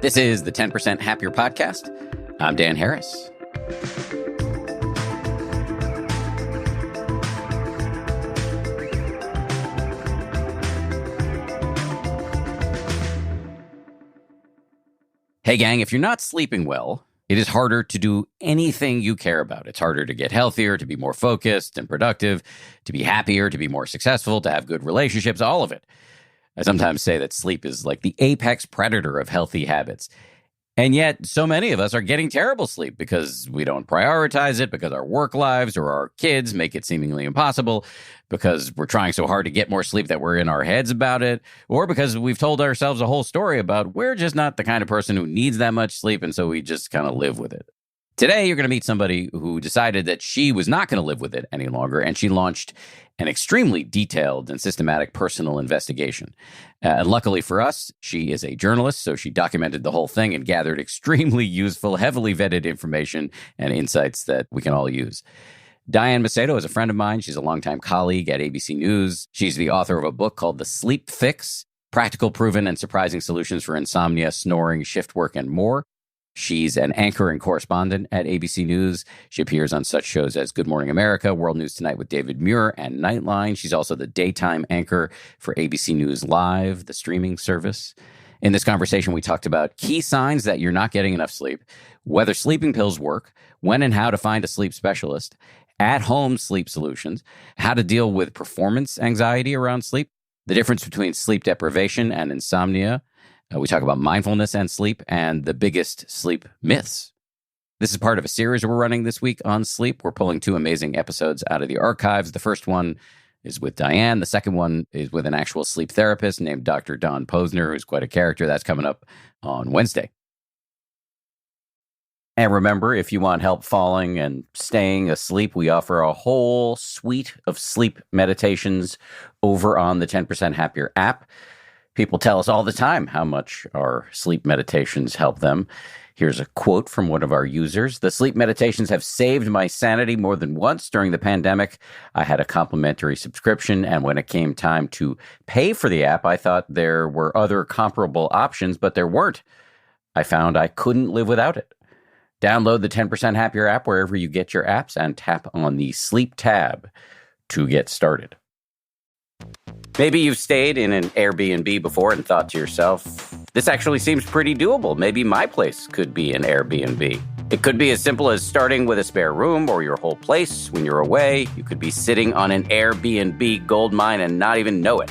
This is the 10% Happier Podcast. I'm Dan Harris. Hey, gang, if you're not sleeping well, it is harder to do anything you care about. It's harder to get healthier, to be more focused and productive, to be happier, to be more successful, to have good relationships, all of it. I sometimes say that sleep is like the apex predator of healthy habits. And yet, so many of us are getting terrible sleep because we don't prioritize it, because our work lives or our kids make it seemingly impossible, because we're trying so hard to get more sleep that we're in our heads about it, or because we've told ourselves a whole story about we're just not the kind of person who needs that much sleep, and so we just kind of live with it. Today, you're going to meet somebody who decided that she was not going to live with it any longer, and she launched an extremely detailed and systematic personal investigation. And luckily for us, she is a journalist, so she documented the whole thing and gathered extremely useful, heavily vetted information and insights that we can all use. Diane Macedo is a friend of mine. She's a longtime colleague at ABC News. She's the author of a book called The Sleep Fix: Practical, Proven, and Surprising Solutions for Insomnia, Snoring, Shift Work, and More. She's an anchor and correspondent at ABC News. She appears on such shows as Good Morning America, World News Tonight with David Muir and Nightline. She's also the daytime anchor for ABC News Live, the streaming service. In this conversation, we talked about key signs that you're not getting enough sleep, whether sleeping pills work, when and how to find a sleep specialist, at-home sleep solutions, how to deal with performance anxiety around sleep, the difference between sleep deprivation and insomnia. We talk about mindfulness and sleep and the biggest sleep myths. This is part of a series we're running this week on sleep. We're pulling two amazing episodes out of the archives. The first one is with Diane. The second one is with an actual sleep therapist named Dr. Don Posner, who's quite a character. That's coming up on Wednesday. And remember, if you want help falling and staying asleep, we offer a whole suite of sleep meditations over on the 10% Happier app. People tell us all the time how much our sleep meditations help them. Here's a quote from one of our users. "The sleep meditations have saved my sanity more than once during the pandemic. I had a complimentary subscription, and when it came time to pay for the app, I thought there were other comparable options, but there weren't. I found I couldn't live without it." Download the 10% Happier app wherever you get your apps and tap on the Sleep tab to get started. Maybe you've stayed in an Airbnb before and thought to yourself, this actually seems pretty doable. Maybe my place could be an Airbnb. It could be as simple as starting with a spare room or your whole place when you're away. You could be sitting on an Airbnb goldmine and not even know it.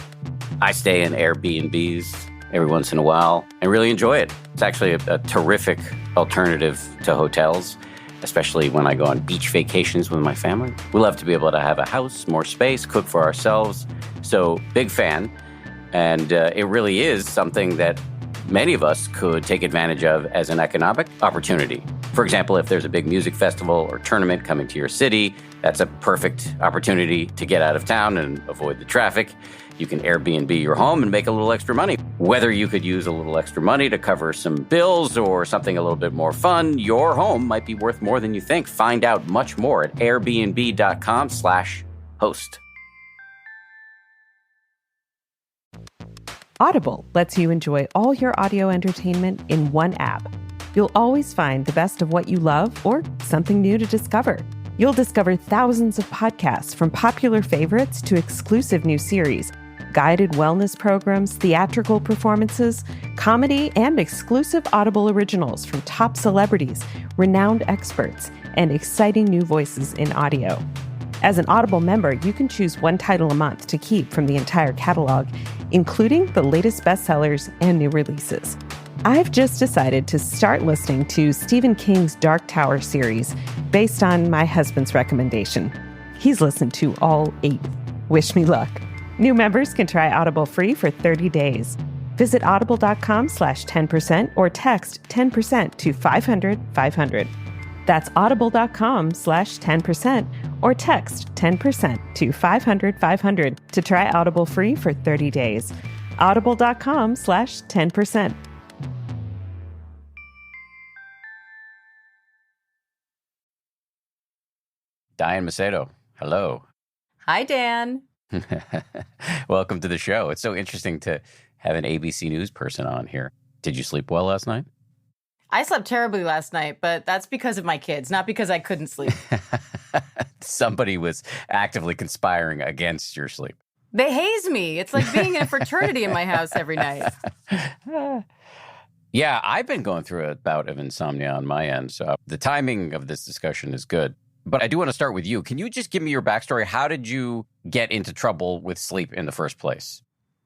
I stay in Airbnbs every once in a while and really enjoy it. It's actually a terrific alternative to hotels, especially when I go on beach vacations with my family. We love to be able to have a house, more space, cook for ourselves. So big fan. And it really is something that many of us could take advantage of as an economic opportunity. For example, if there's a big music festival or tournament coming to your city, that's a perfect opportunity to get out of town and avoid the traffic. You can Airbnb your home and make a little extra money. Whether you could use a little extra money to cover some bills or something a little bit more fun, your home might be worth more than you think. Find out much more at airbnb.com/host. Audible lets you enjoy all your audio entertainment in one app. You'll always find the best of what you love or something new to discover. You'll discover thousands of podcasts, from popular favorites to exclusive new series, guided wellness programs, theatrical performances, comedy, and exclusive Audible originals from top celebrities, renowned experts, and exciting new voices in audio. As an Audible member, you can choose one title a month to keep from the entire catalog, including the latest bestsellers and new releases. I've just decided to start listening to Stephen King's Dark Tower series based on my husband's recommendation. He's listened to all 8. Wish me luck. New members can try Audible free for 30 days. Visit audible.com/10% or text 10% to 500-500. That's audible.com/10% or text 10% to 500-500 to try Audible free for 30 days. Audible.com/10%. Diane Macedo, hello. Hi, Dan. Welcome to the show. It's so interesting to have an ABC News person on here. Did you sleep well last night? I slept terribly last night, but that's because of my kids, not because I couldn't sleep. Somebody was actively conspiring against your sleep. They haze me. It's like being in a fraternity in my house every night. Yeah, I've been going through a bout of insomnia on my end, so the timing of this discussion is good. But I do want to start with you. Can you just give me your backstory? How did you get into trouble with sleep in the first place?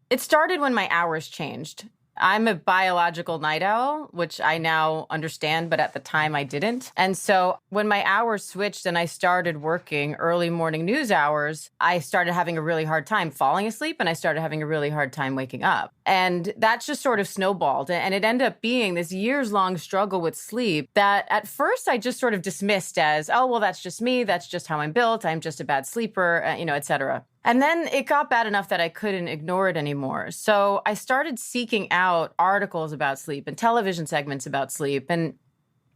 It started when my hours changed. I'm a biological night owl, which I now understand, but at the time I didn't. And so when my hours switched and I started working early morning news hours, I started having a really hard time falling asleep and I started having a really hard time waking up. And that just sort of snowballed. And it ended up being this years-long struggle with sleep that at first I just sort of dismissed as, oh, well, that's just me. That's just how I'm built. I'm just a bad sleeper, et cetera. And then it got bad enough that I couldn't ignore it anymore. So I started seeking out articles about sleep and television segments about sleep and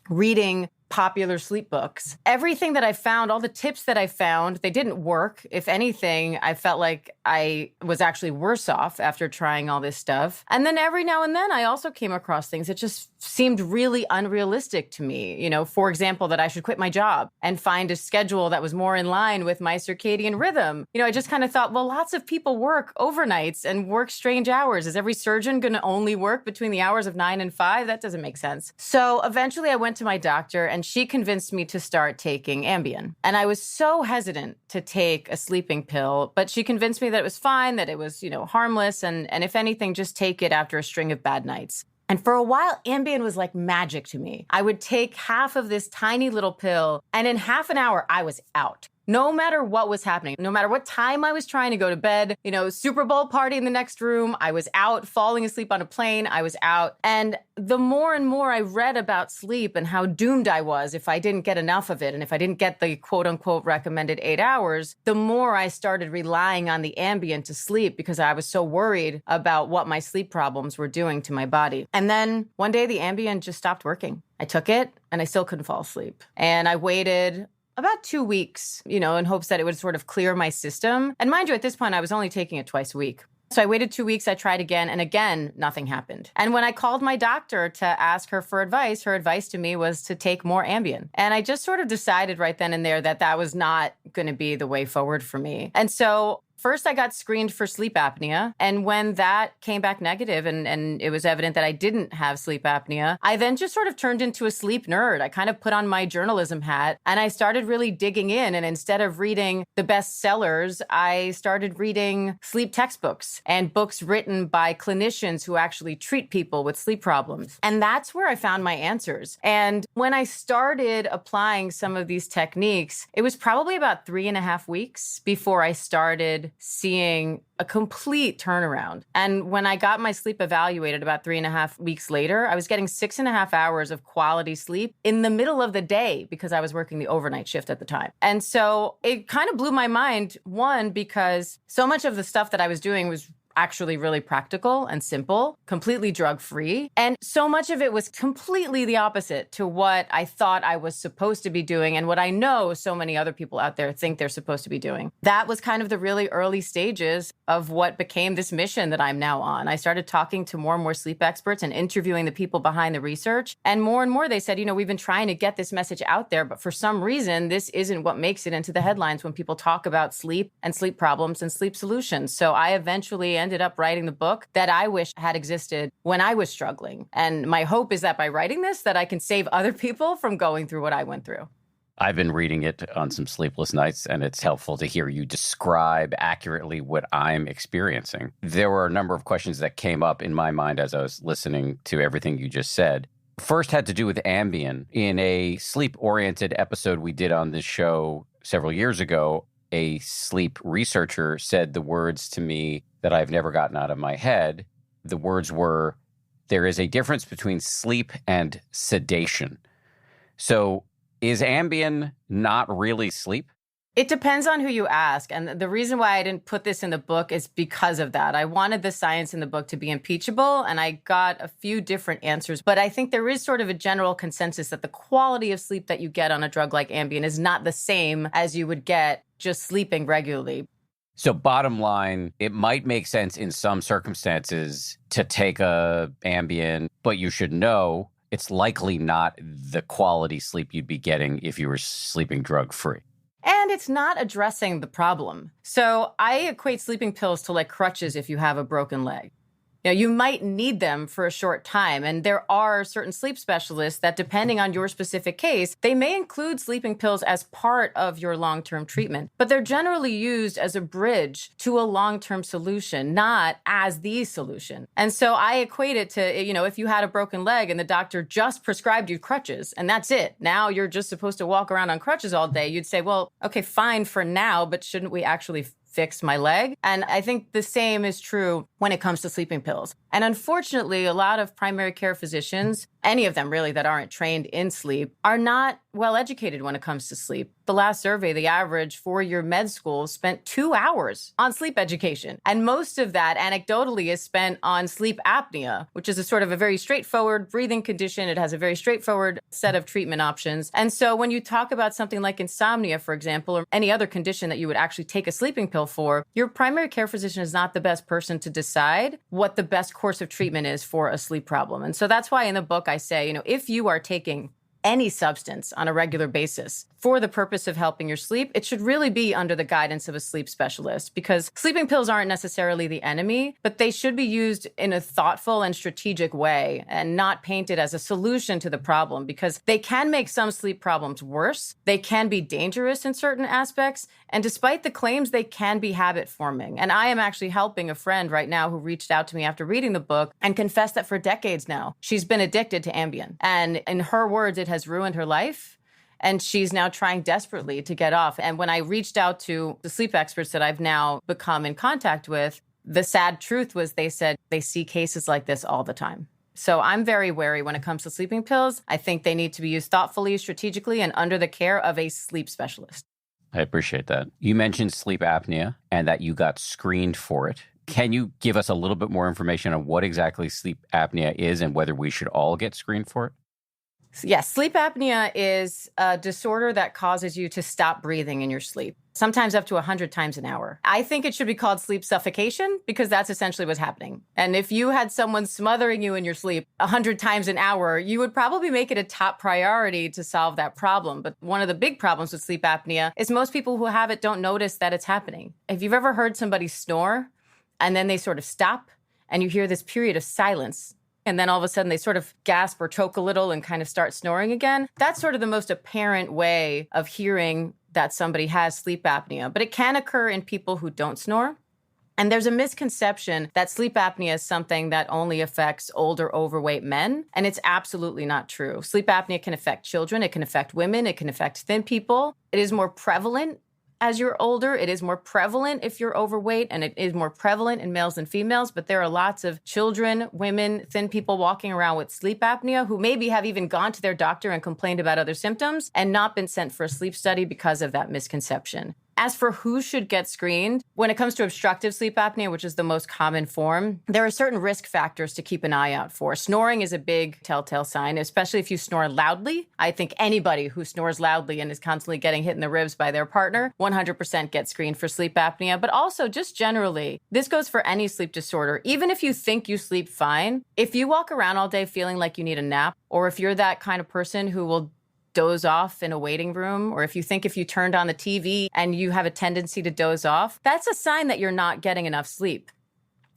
reading popular sleep books. Everything that I found, all the tips that I found, they didn't work. If anything, I felt like I was actually worse off after trying all this stuff. And then every now and then, I also came across things that just seemed really unrealistic to me. For example, that I should quit my job and find a schedule that was more in line with my circadian rhythm. I just kind of thought, well, lots of people work overnights and work strange hours. Is every surgeon going to only work between the hours of 9 and 5? That doesn't make sense. So eventually I went to my doctor and she convinced me to start taking Ambien. And I was so hesitant to take a sleeping pill, but she convinced me that it was fine, that it was, harmless, and if anything, just take it after a string of bad nights. And for a while, Ambien was like magic to me. I would take half of this tiny little pill, and in half an hour, I was out. No matter what was happening, no matter what time I was trying to go to bed, Super Bowl party in the next room, I was out. Falling asleep on a plane, I was out. And the more and more I read about sleep and how doomed I was if I didn't get enough of it, and if I didn't get the quote unquote recommended 8 hours, the more I started relying on the Ambien to sleep because I was so worried about what my sleep problems were doing to my body. And then one day the Ambien just stopped working. I took it and I still couldn't fall asleep. And I waited about 2 weeks, in hopes that it would sort of clear my system. And mind you, at this point, I was only taking it twice a week. So I waited 2 weeks, I tried again, and again, nothing happened. And when I called my doctor to ask her for advice, her advice to me was to take more Ambien. And I just sort of decided right then and there that that was not going to be the way forward for me. And so first, I got screened for sleep apnea. And when that came back negative and it was evident that I didn't have sleep apnea, I then just sort of turned into a sleep nerd. I kind of put on my journalism hat and I started really digging in. And instead of reading the bestsellers, I started reading sleep textbooks and books written by clinicians who actually treat people with sleep problems. And that's where I found my answers. And when I started applying some of these techniques, it was probably about 3.5 weeks before I started seeing a complete turnaround. And when I got my sleep evaluated about 3.5 weeks later, I was getting 6.5 hours of quality sleep in the middle of the day because I was working the overnight shift at the time. And so it kind of blew my mind, one, because so much of the stuff that I was doing was actually really practical and simple, completely drug-free. And so much of it was completely the opposite to what I thought I was supposed to be doing and what I know so many other people out there think they're supposed to be doing. That was kind of the really early stages of what became this mission that I'm now on. I started talking to more and more sleep experts and interviewing the people behind the research. And more they said, we've been trying to get this message out there, but for some reason, this isn't what makes it into the headlines when people talk about sleep and sleep problems and sleep solutions. So I eventually ended up writing the book that I wish had existed when I was struggling. And my hope is that by writing this, that I can save other people from going through what I went through. I've been reading it on some sleepless nights, and it's helpful to hear you describe accurately what I'm experiencing. There were a number of questions that came up in my mind as I was listening to everything you just said. First had to do with Ambien. In a sleep-oriented episode we did on this show several years ago, a sleep researcher said the words to me that I've never gotten out of my head. The words were, there is a difference between sleep and sedation. So is Ambien not really sleep? It depends on who you ask. And the reason why I didn't put this in the book is because of that. I wanted the science in the book to be impeachable, and I got a few different answers. But I think there is sort of a general consensus that the quality of sleep that you get on a drug like Ambien is not the same as you would get just sleeping regularly. So bottom line, it might make sense in some circumstances to take a Ambien, but you should know it's likely not the quality sleep you'd be getting if you were sleeping drug-free. And it's not addressing the problem. So I equate sleeping pills to like crutches if you have a broken leg. You might need them for a short time, and there are certain sleep specialists that, depending on your specific case, they may include sleeping pills as part of your long-term treatment, but they're generally used as a bridge to a long-term solution, not as the solution. And so I equate it to, if you had a broken leg and the doctor just prescribed you crutches, and that's it. Now you're just supposed to walk around on crutches all day. You'd say, well, okay, fine for now, but shouldn't we actually fix my leg? And I think the same is true when it comes to sleeping pills. And unfortunately, a lot of primary care physicians, any of them really that aren't trained in sleep, are not well educated when it comes to sleep. The last survey, the average four-year med school spent 2 hours on sleep education. And most of that anecdotally is spent on sleep apnea, which is a sort of a very straightforward breathing condition. It has a very straightforward set of treatment options. And so when you talk about something like insomnia, for example, or any other condition that you would actually take a sleeping pill for, your primary care physician is not the best person to decide what the best course of treatment is for a sleep problem. And so that's why in the book I say, if you are taking any substance on a regular basis for the purpose of helping your sleep, it should really be under the guidance of a sleep specialist, because sleeping pills aren't necessarily the enemy, but they should be used in a thoughtful and strategic way and not painted as a solution to the problem, because they can make some sleep problems worse. They can be dangerous in certain aspects. And despite the claims, they can be habit forming. And I am actually helping a friend right now who reached out to me after reading the book and confessed that for decades now, she's been addicted to Ambien. And in her words, it has ruined her life. And she's now trying desperately to get off. And when I reached out to the sleep experts that I've now become in contact with, the sad truth was they said they see cases like this all the time. So I'm very wary when it comes to sleeping pills. I think they need to be used thoughtfully, strategically, and under the care of a sleep specialist. I appreciate that. You mentioned sleep apnea and that you got screened for it. Can you give us a little bit more information on what exactly sleep apnea is and whether we should all get screened for it? Yes, sleep apnea is a disorder that causes you to stop breathing in your sleep, sometimes up to 100 times an hour. I think it should be called sleep suffocation because that's essentially what's happening. And if you had someone smothering you in your sleep 100 times an hour, you would probably make it a top priority to solve that problem. But one of the big problems with sleep apnea is most people who have it don't notice that it's happening. If you've ever heard somebody snore and then they sort of stop and you hear this period of silence, and then all of a sudden they sort of gasp or choke a little and kind of start snoring again, that's sort of the most apparent way of hearing that somebody has sleep apnea. But it can occur in people who don't snore. And there's a misconception that sleep apnea is something that only affects older, overweight men. And it's absolutely not true. Sleep apnea can affect children. It can affect women. It can affect thin people. It is more prevalent as you're older. It is more prevalent if you're overweight, and it is more prevalent in males than females. But there are lots of children, women, thin people walking around with sleep apnea who maybe have even gone to their doctor and complained about other symptoms and not been sent for a sleep study because of that misconception. As for who should get screened, when it comes to obstructive sleep apnea, which is the most common form, there are certain risk factors to keep an eye out for. Snoring is a big telltale sign, especially if you snore loudly. I think anybody who snores loudly and is constantly getting hit in the ribs by their partner, 100% get screened for sleep apnea. But also, just generally, this goes for any sleep disorder. Even if you think you sleep fine, if you walk around all day feeling like you need a nap, or if you're that kind of person who will doze off in a waiting room, or if you think if you turned on the TV and you have a tendency to doze off, that's a sign that you're not getting enough sleep.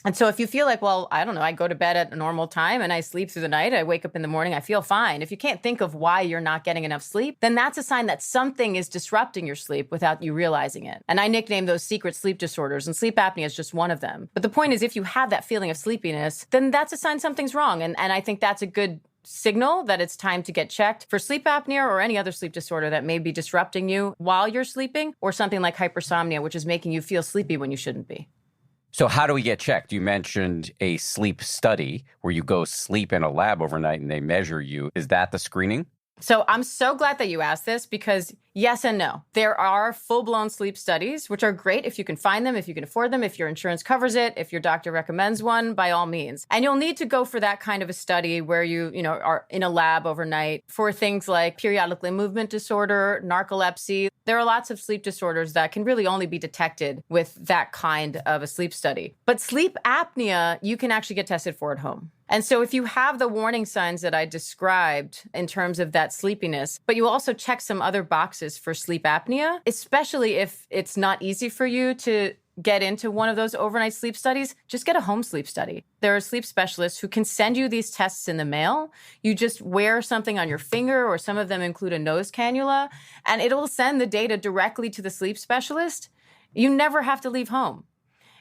And so if you feel like, well, I don't know, I go to bed at a normal time and I sleep through the night, I wake up in the morning, I feel fine. If you can't think of why you're not getting enough sleep, then that's a sign that something is disrupting your sleep without you realizing it. And I nickname those secret sleep disorders, and sleep apnea is just one of them. But the point is, if you have that feeling of sleepiness, then that's a sign something's wrong. And I think that's a good signal that it's time to get checked for sleep apnea or any other sleep disorder that may be disrupting you while you're sleeping, or something like hypersomnia, which is making you feel sleepy when you shouldn't be. So how do we get checked? You mentioned a sleep study where you go sleep in a lab overnight and they measure you. Is that the screening? So I'm so glad that you asked this, because yes and no. There are full-blown sleep studies, which are great if you can find them, if you can afford them, if your insurance covers it, if your doctor recommends one, by all means. And you'll need to go for that kind of a study where you are in a lab overnight for things like periodic limb movement disorder, narcolepsy. There are lots of sleep disorders that can really only be detected with that kind of a sleep study. But sleep apnea, you can actually get tested for at home. And so if you have the warning signs that I described in terms of that sleepiness, but you also check some other boxes for sleep apnea, especially if it's not easy for you to get into one of those overnight sleep studies, just get a home sleep study. There are sleep specialists who can send you these tests in the mail. You just wear something on your finger, or some of them include a nose cannula, and it'll send the data directly to the sleep specialist. You never have to leave home.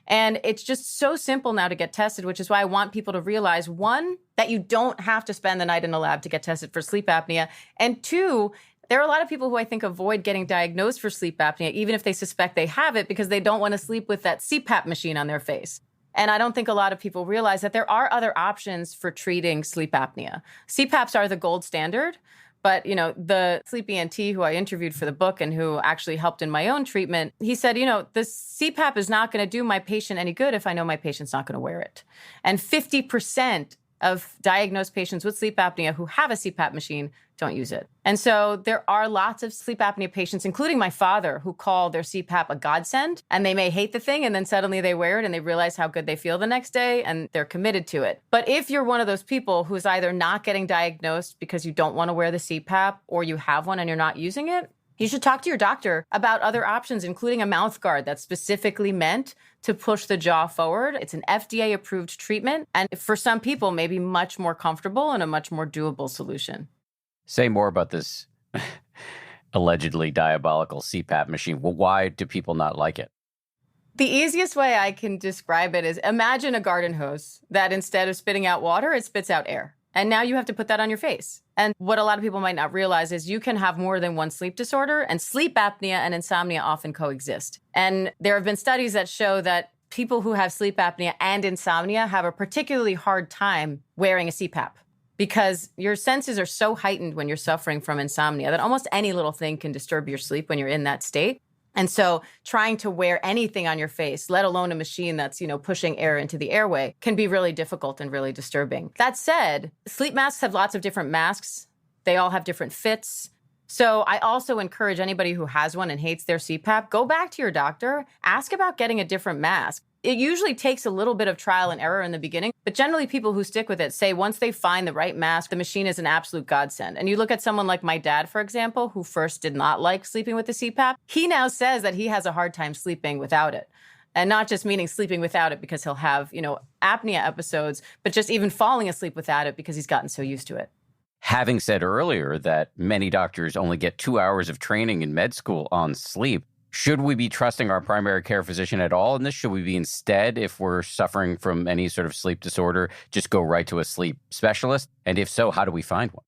And it's just so simple now to get tested, which is why I want people to realize, one, that you don't have to spend the night in a lab to get tested for sleep apnea. And two, there are a lot of people who I think avoid getting diagnosed for sleep apnea, even if they suspect they have it, because they don't want to sleep with that CPAP machine on their face. And I don't think a lot of people realize that there are other options for treating sleep apnea. CPAPs are the gold standard. But, the sleep ENT who I interviewed for the book and who actually helped in my own treatment, he said, the CPAP is not going to do my patient any good if I know my patient's not going to wear it. And 50% of diagnosed patients with sleep apnea who have a CPAP machine don't use it. And so there are lots of sleep apnea patients, including my father, who call their CPAP a godsend, and they may hate the thing, and then suddenly they wear it and they realize how good they feel the next day, and they're committed to it. But if you're one of those people who's either not getting diagnosed because you don't want to wear the CPAP, or you have one and you're not using it, you should talk to your doctor about other options, including a mouth guard that's specifically meant to push the jaw forward. It's an FDA-approved treatment, and for some people, maybe much more comfortable and a much more doable solution. Say more about this allegedly diabolical CPAP machine. Well, why do people not like it? The easiest way I can describe it is, imagine a garden hose that instead of spitting out water, it spits out air. And now you have to put that on your face. And what a lot of people might not realize is you can have more than one sleep disorder, and sleep apnea and insomnia often coexist. And there have been studies that show that people who have sleep apnea and insomnia have a particularly hard time wearing a CPAP, because your senses are so heightened when you're suffering from insomnia that almost any little thing can disturb your sleep when you're in that state. And so trying to wear anything on your face, let alone a machine that's, pushing air into the airway, can be really difficult and really disturbing. That said, sleep masks have lots of different masks. They all have different fits. So I also encourage anybody who has one and hates their CPAP, go back to your doctor, ask about getting a different mask. It usually takes a little bit of trial and error in the beginning, but generally people who stick with it say once they find the right mask, the machine is an absolute godsend. And you look at someone like my dad, for example, who first did not like sleeping with the CPAP. He now says that he has a hard time sleeping without it. And not just meaning sleeping without it because he'll have, apnea episodes, but just even falling asleep without it because he's gotten so used to it. Having said earlier that many doctors only get 2 hours of training in med school on sleep, should we be trusting our primary care physician at all in this? Should we be instead, if we're suffering from any sort of sleep disorder, just go right to a sleep specialist? And if so, how do we find one?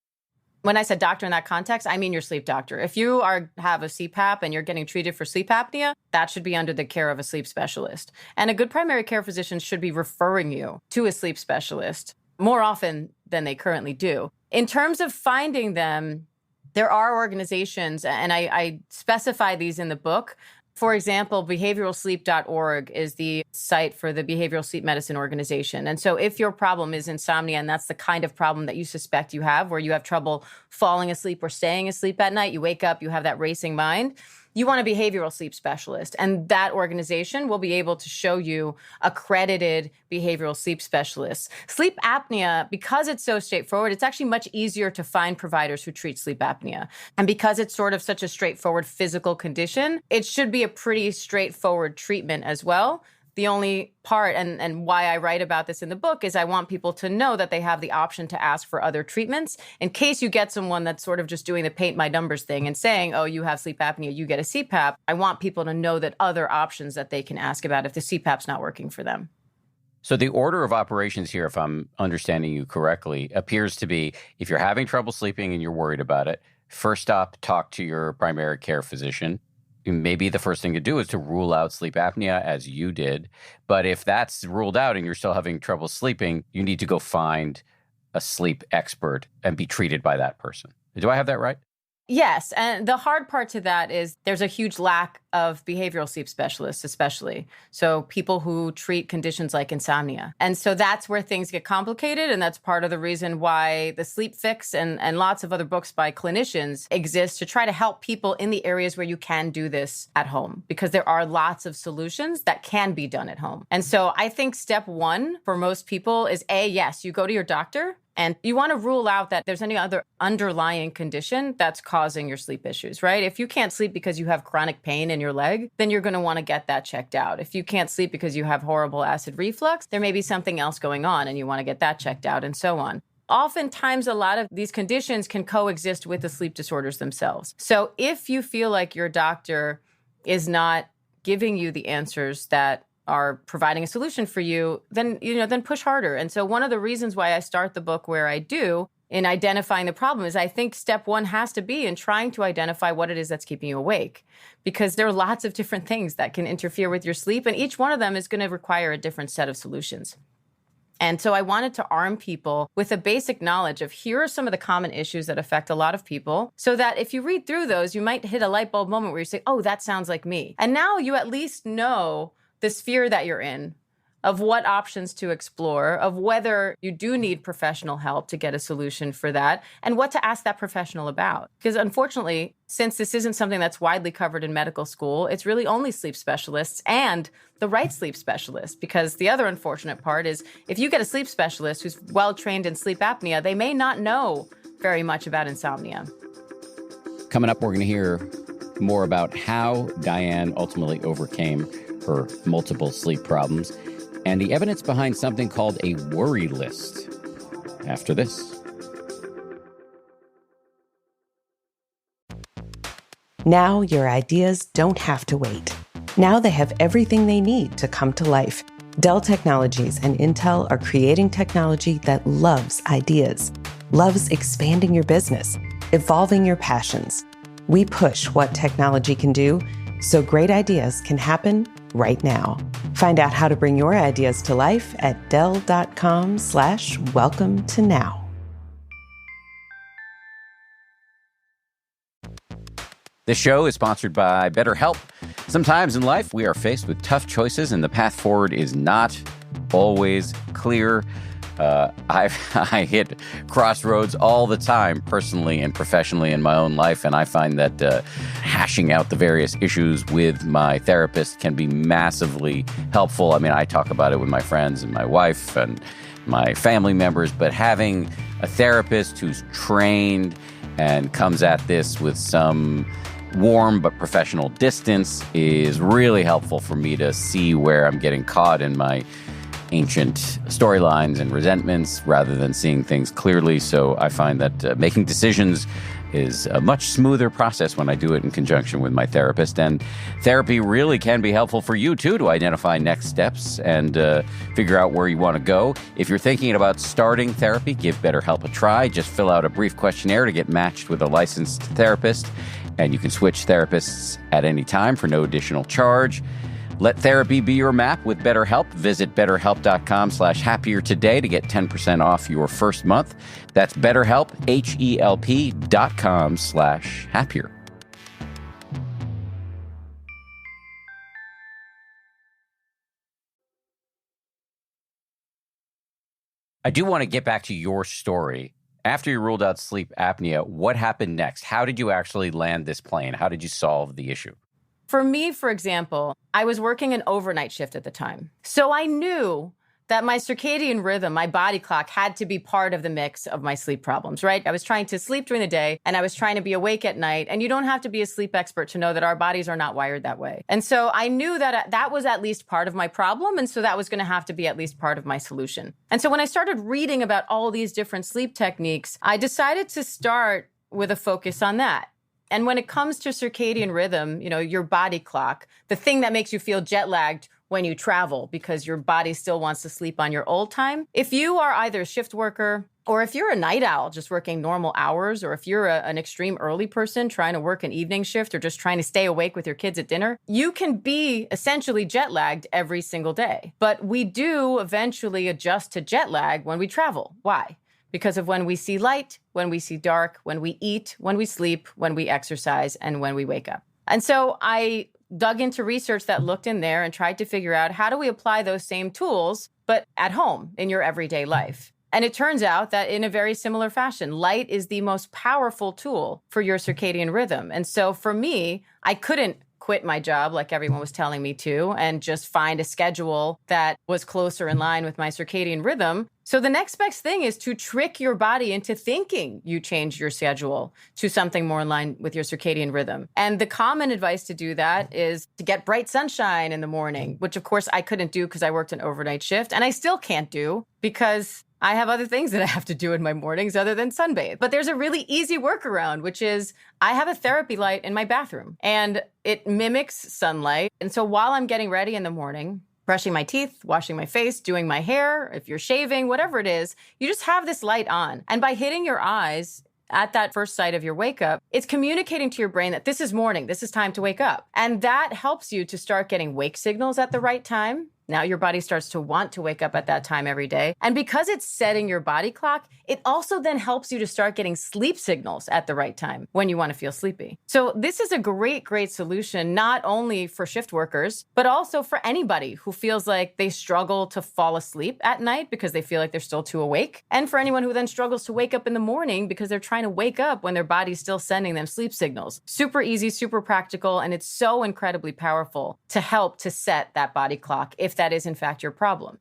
When I said doctor in that context, I mean your sleep doctor. If you have a CPAP and you're getting treated for sleep apnea, that should be under the care of a sleep specialist. And a good primary care physician should be referring you to a sleep specialist more often than they currently do. In terms of finding them, there are organizations, and I specify these in the book. For example, behavioralsleep.org is the site for the Behavioral Sleep Medicine Organization. And so if your problem is insomnia, and that's the kind of problem that you suspect you have, where you have trouble falling asleep or staying asleep at night, you wake up, you have that racing mind, you want a behavioral sleep specialist. And that organization will be able to show you accredited behavioral sleep specialists. Sleep apnea, because it's so straightforward, it's actually much easier to find providers who treat sleep apnea. And because it's sort of such a straightforward physical condition, it should be a pretty straightforward treatment as well. The only part, and why I write about this in the book, is I want people to know that they have the option to ask for other treatments. In case you get someone that's sort of just doing the paint by numbers thing and saying, oh, you have sleep apnea, you get a CPAP, I want people to know that other options that they can ask about if the CPAP's not working for them. So the order of operations here, if I'm understanding you correctly, appears to be if you're having trouble sleeping and you're worried about it, first up, talk to your primary care physician. Maybe the first thing to do is to rule out sleep apnea, as you did. But if that's ruled out and you're still having trouble sleeping, you need to go find a sleep expert and be treated by that person. Do I have that right? Yes. And the hard part to that is there's a huge lack of behavioral sleep specialists, especially. So people who treat conditions like insomnia. And so that's where things get complicated. And that's part of the reason why the Sleep Fix and lots of other books by clinicians exist to try to help people in the areas where you can do this at home, because there are lots of solutions that can be done at home. And so I think step one for most people is yes, you go to your doctor. And you want to rule out that there's any other underlying condition that's causing your sleep issues, right? If you can't sleep because you have chronic pain in your leg, then you're going to want to get that checked out. If you can't sleep because you have horrible acid reflux, there may be something else going on and you want to get that checked out, and so on. Oftentimes, a lot of these conditions can coexist with the sleep disorders themselves. So if you feel like your doctor is not giving you the answers that are providing a solution for you, then push harder. And so one of the reasons why I start the book where I do in identifying the problem is I think step one has to be in trying to identify what it is that's keeping you awake, because there are lots of different things that can interfere with your sleep, and each one of them is going to require a different set of solutions. And so I wanted to arm people with a basic knowledge of here are some of the common issues that affect a lot of people, so that if you read through those, you might hit a light bulb moment where you say, oh, that sounds like me. And now you at least know the sphere that you're in, of what options to explore, of whether you do need professional help to get a solution for that, and what to ask that professional about. Because unfortunately, since this isn't something that's widely covered in medical school, it's really only sleep specialists and the right sleep specialist. Because the other unfortunate part is if you get a sleep specialist who's well-trained in sleep apnea, they may not know very much about insomnia. Coming up, we're going to hear more about how Diane ultimately overcame her multiple sleep problems and the evidence behind something called a worry list. After this. Now your ideas don't have to wait. Now they have everything they need to come to life. Dell Technologies and Intel are creating technology that loves ideas, loves expanding your business, evolving your passions. We push what technology can do so great ideas can happen right now. Find out how to bring your ideas to life at Dell.com/welcome to now. This show is sponsored by BetterHelp. Sometimes in life, we are faced with tough choices and the path forward is not always clear. I hit crossroads all the time, personally and professionally in my own life, and I find that hashing out the various issues with my therapist can be massively helpful. I mean, I talk about it with my friends and my wife and my family members, but having a therapist who's trained and comes at this with some warm but professional distance is really helpful for me to see where I'm getting caught in my ancient storylines and resentments rather than seeing things clearly. So I find that making decisions is a much smoother process when I do it in conjunction with my therapist. And therapy really can be helpful for you, too, to identify next steps and figure out where you want to go. If you're thinking about starting therapy, give BetterHelp a try. Just fill out a brief questionnaire to get matched with a licensed therapist. And you can switch therapists at any time for no additional charge. Let therapy be your map with BetterHelp. Visit BetterHelp.com/happier today to get 10% off your first month. That's BetterHelp, HELP.com/happier. I do want to get back to your story. After you ruled out sleep apnea, what happened next? How did you actually land this plane? How did you solve the issue? For me, for example, I was working an overnight shift at the time. So I knew that my circadian rhythm, my body clock, had to be part of the mix of my sleep problems, right? I was trying to sleep during the day and I was trying to be awake at night. And you don't have to be a sleep expert to know that our bodies are not wired that way. And so I knew that that was at least part of my problem. And so that was going to have to be at least part of my solution. And so when I started reading about all these different sleep techniques, I decided to start with a focus on that. And when it comes to circadian rhythm, your body clock, the thing that makes you feel jet lagged when you travel because your body still wants to sleep on your old time. If you are either a shift worker or if you're a night owl just working normal hours, or if you're an extreme early person trying to work an evening shift or just trying to stay awake with your kids at dinner, you can be essentially jet lagged every single day. But we do eventually adjust to jet lag when we travel. Why? because of when we see light, when we see dark, when we eat, when we sleep, when we exercise, and when we wake up. And so I dug into research that looked in there and tried to figure out how do we apply those same tools, but at home in your everyday life. And it turns out that in a very similar fashion, light is the most powerful tool for your circadian rhythm. And so for me, I couldn't quit my job like everyone was telling me to and just find a schedule that was closer in line with my circadian rhythm. So the next best thing is to trick your body into thinking you change your schedule to something more in line with your circadian rhythm. And the common advice to do that is to get bright sunshine in the morning, which of course I couldn't do because I worked an overnight shift, and I still can't do because I have other things that I have to do in my mornings other than sunbathe. But there's a really easy workaround, which is I have a therapy light in my bathroom and it mimics sunlight. And so while I'm getting ready in the morning, brushing my teeth, washing my face, doing my hair, if you're shaving, whatever it is, you just have this light on. And by hitting your eyes at that first sight of your wake up, it's communicating to your brain that this is morning, this is time to wake up. And that helps you to start getting wake signals at the right time. Now your body starts to want to wake up at that time every day. And because it's setting your body clock, it also then helps you to start getting sleep signals at the right time when you want to feel sleepy. So this is a great, great solution, not only for shift workers, but also for anybody who feels like they struggle to fall asleep at night because they feel like they're still too awake. And for anyone who then struggles to wake up in the morning because they're trying to wake up when their body's still sending them sleep signals. Super easy, super practical, and it's so incredibly powerful to help to set that body clock if that is in fact your problem.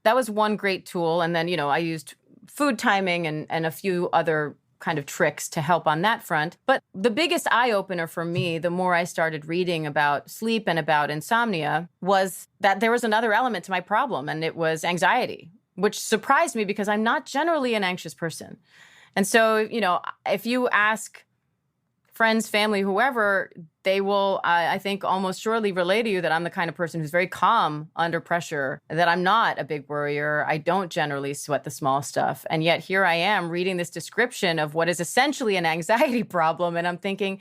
That was one great tool. And then, I used food timing and a few other kind of tricks to help on that front. But the biggest eye-opener for me, the more I started reading about sleep and about insomnia, was that there was another element to my problem, and it was anxiety, which surprised me because I'm not generally an anxious person. And so, if you ask friends, family, whoever, they will, I think, almost surely relay to you that I'm the kind of person who's very calm under pressure, that I'm not a big worrier. I don't generally sweat the small stuff. And yet here I am reading this description of what is essentially an anxiety problem. And I'm thinking,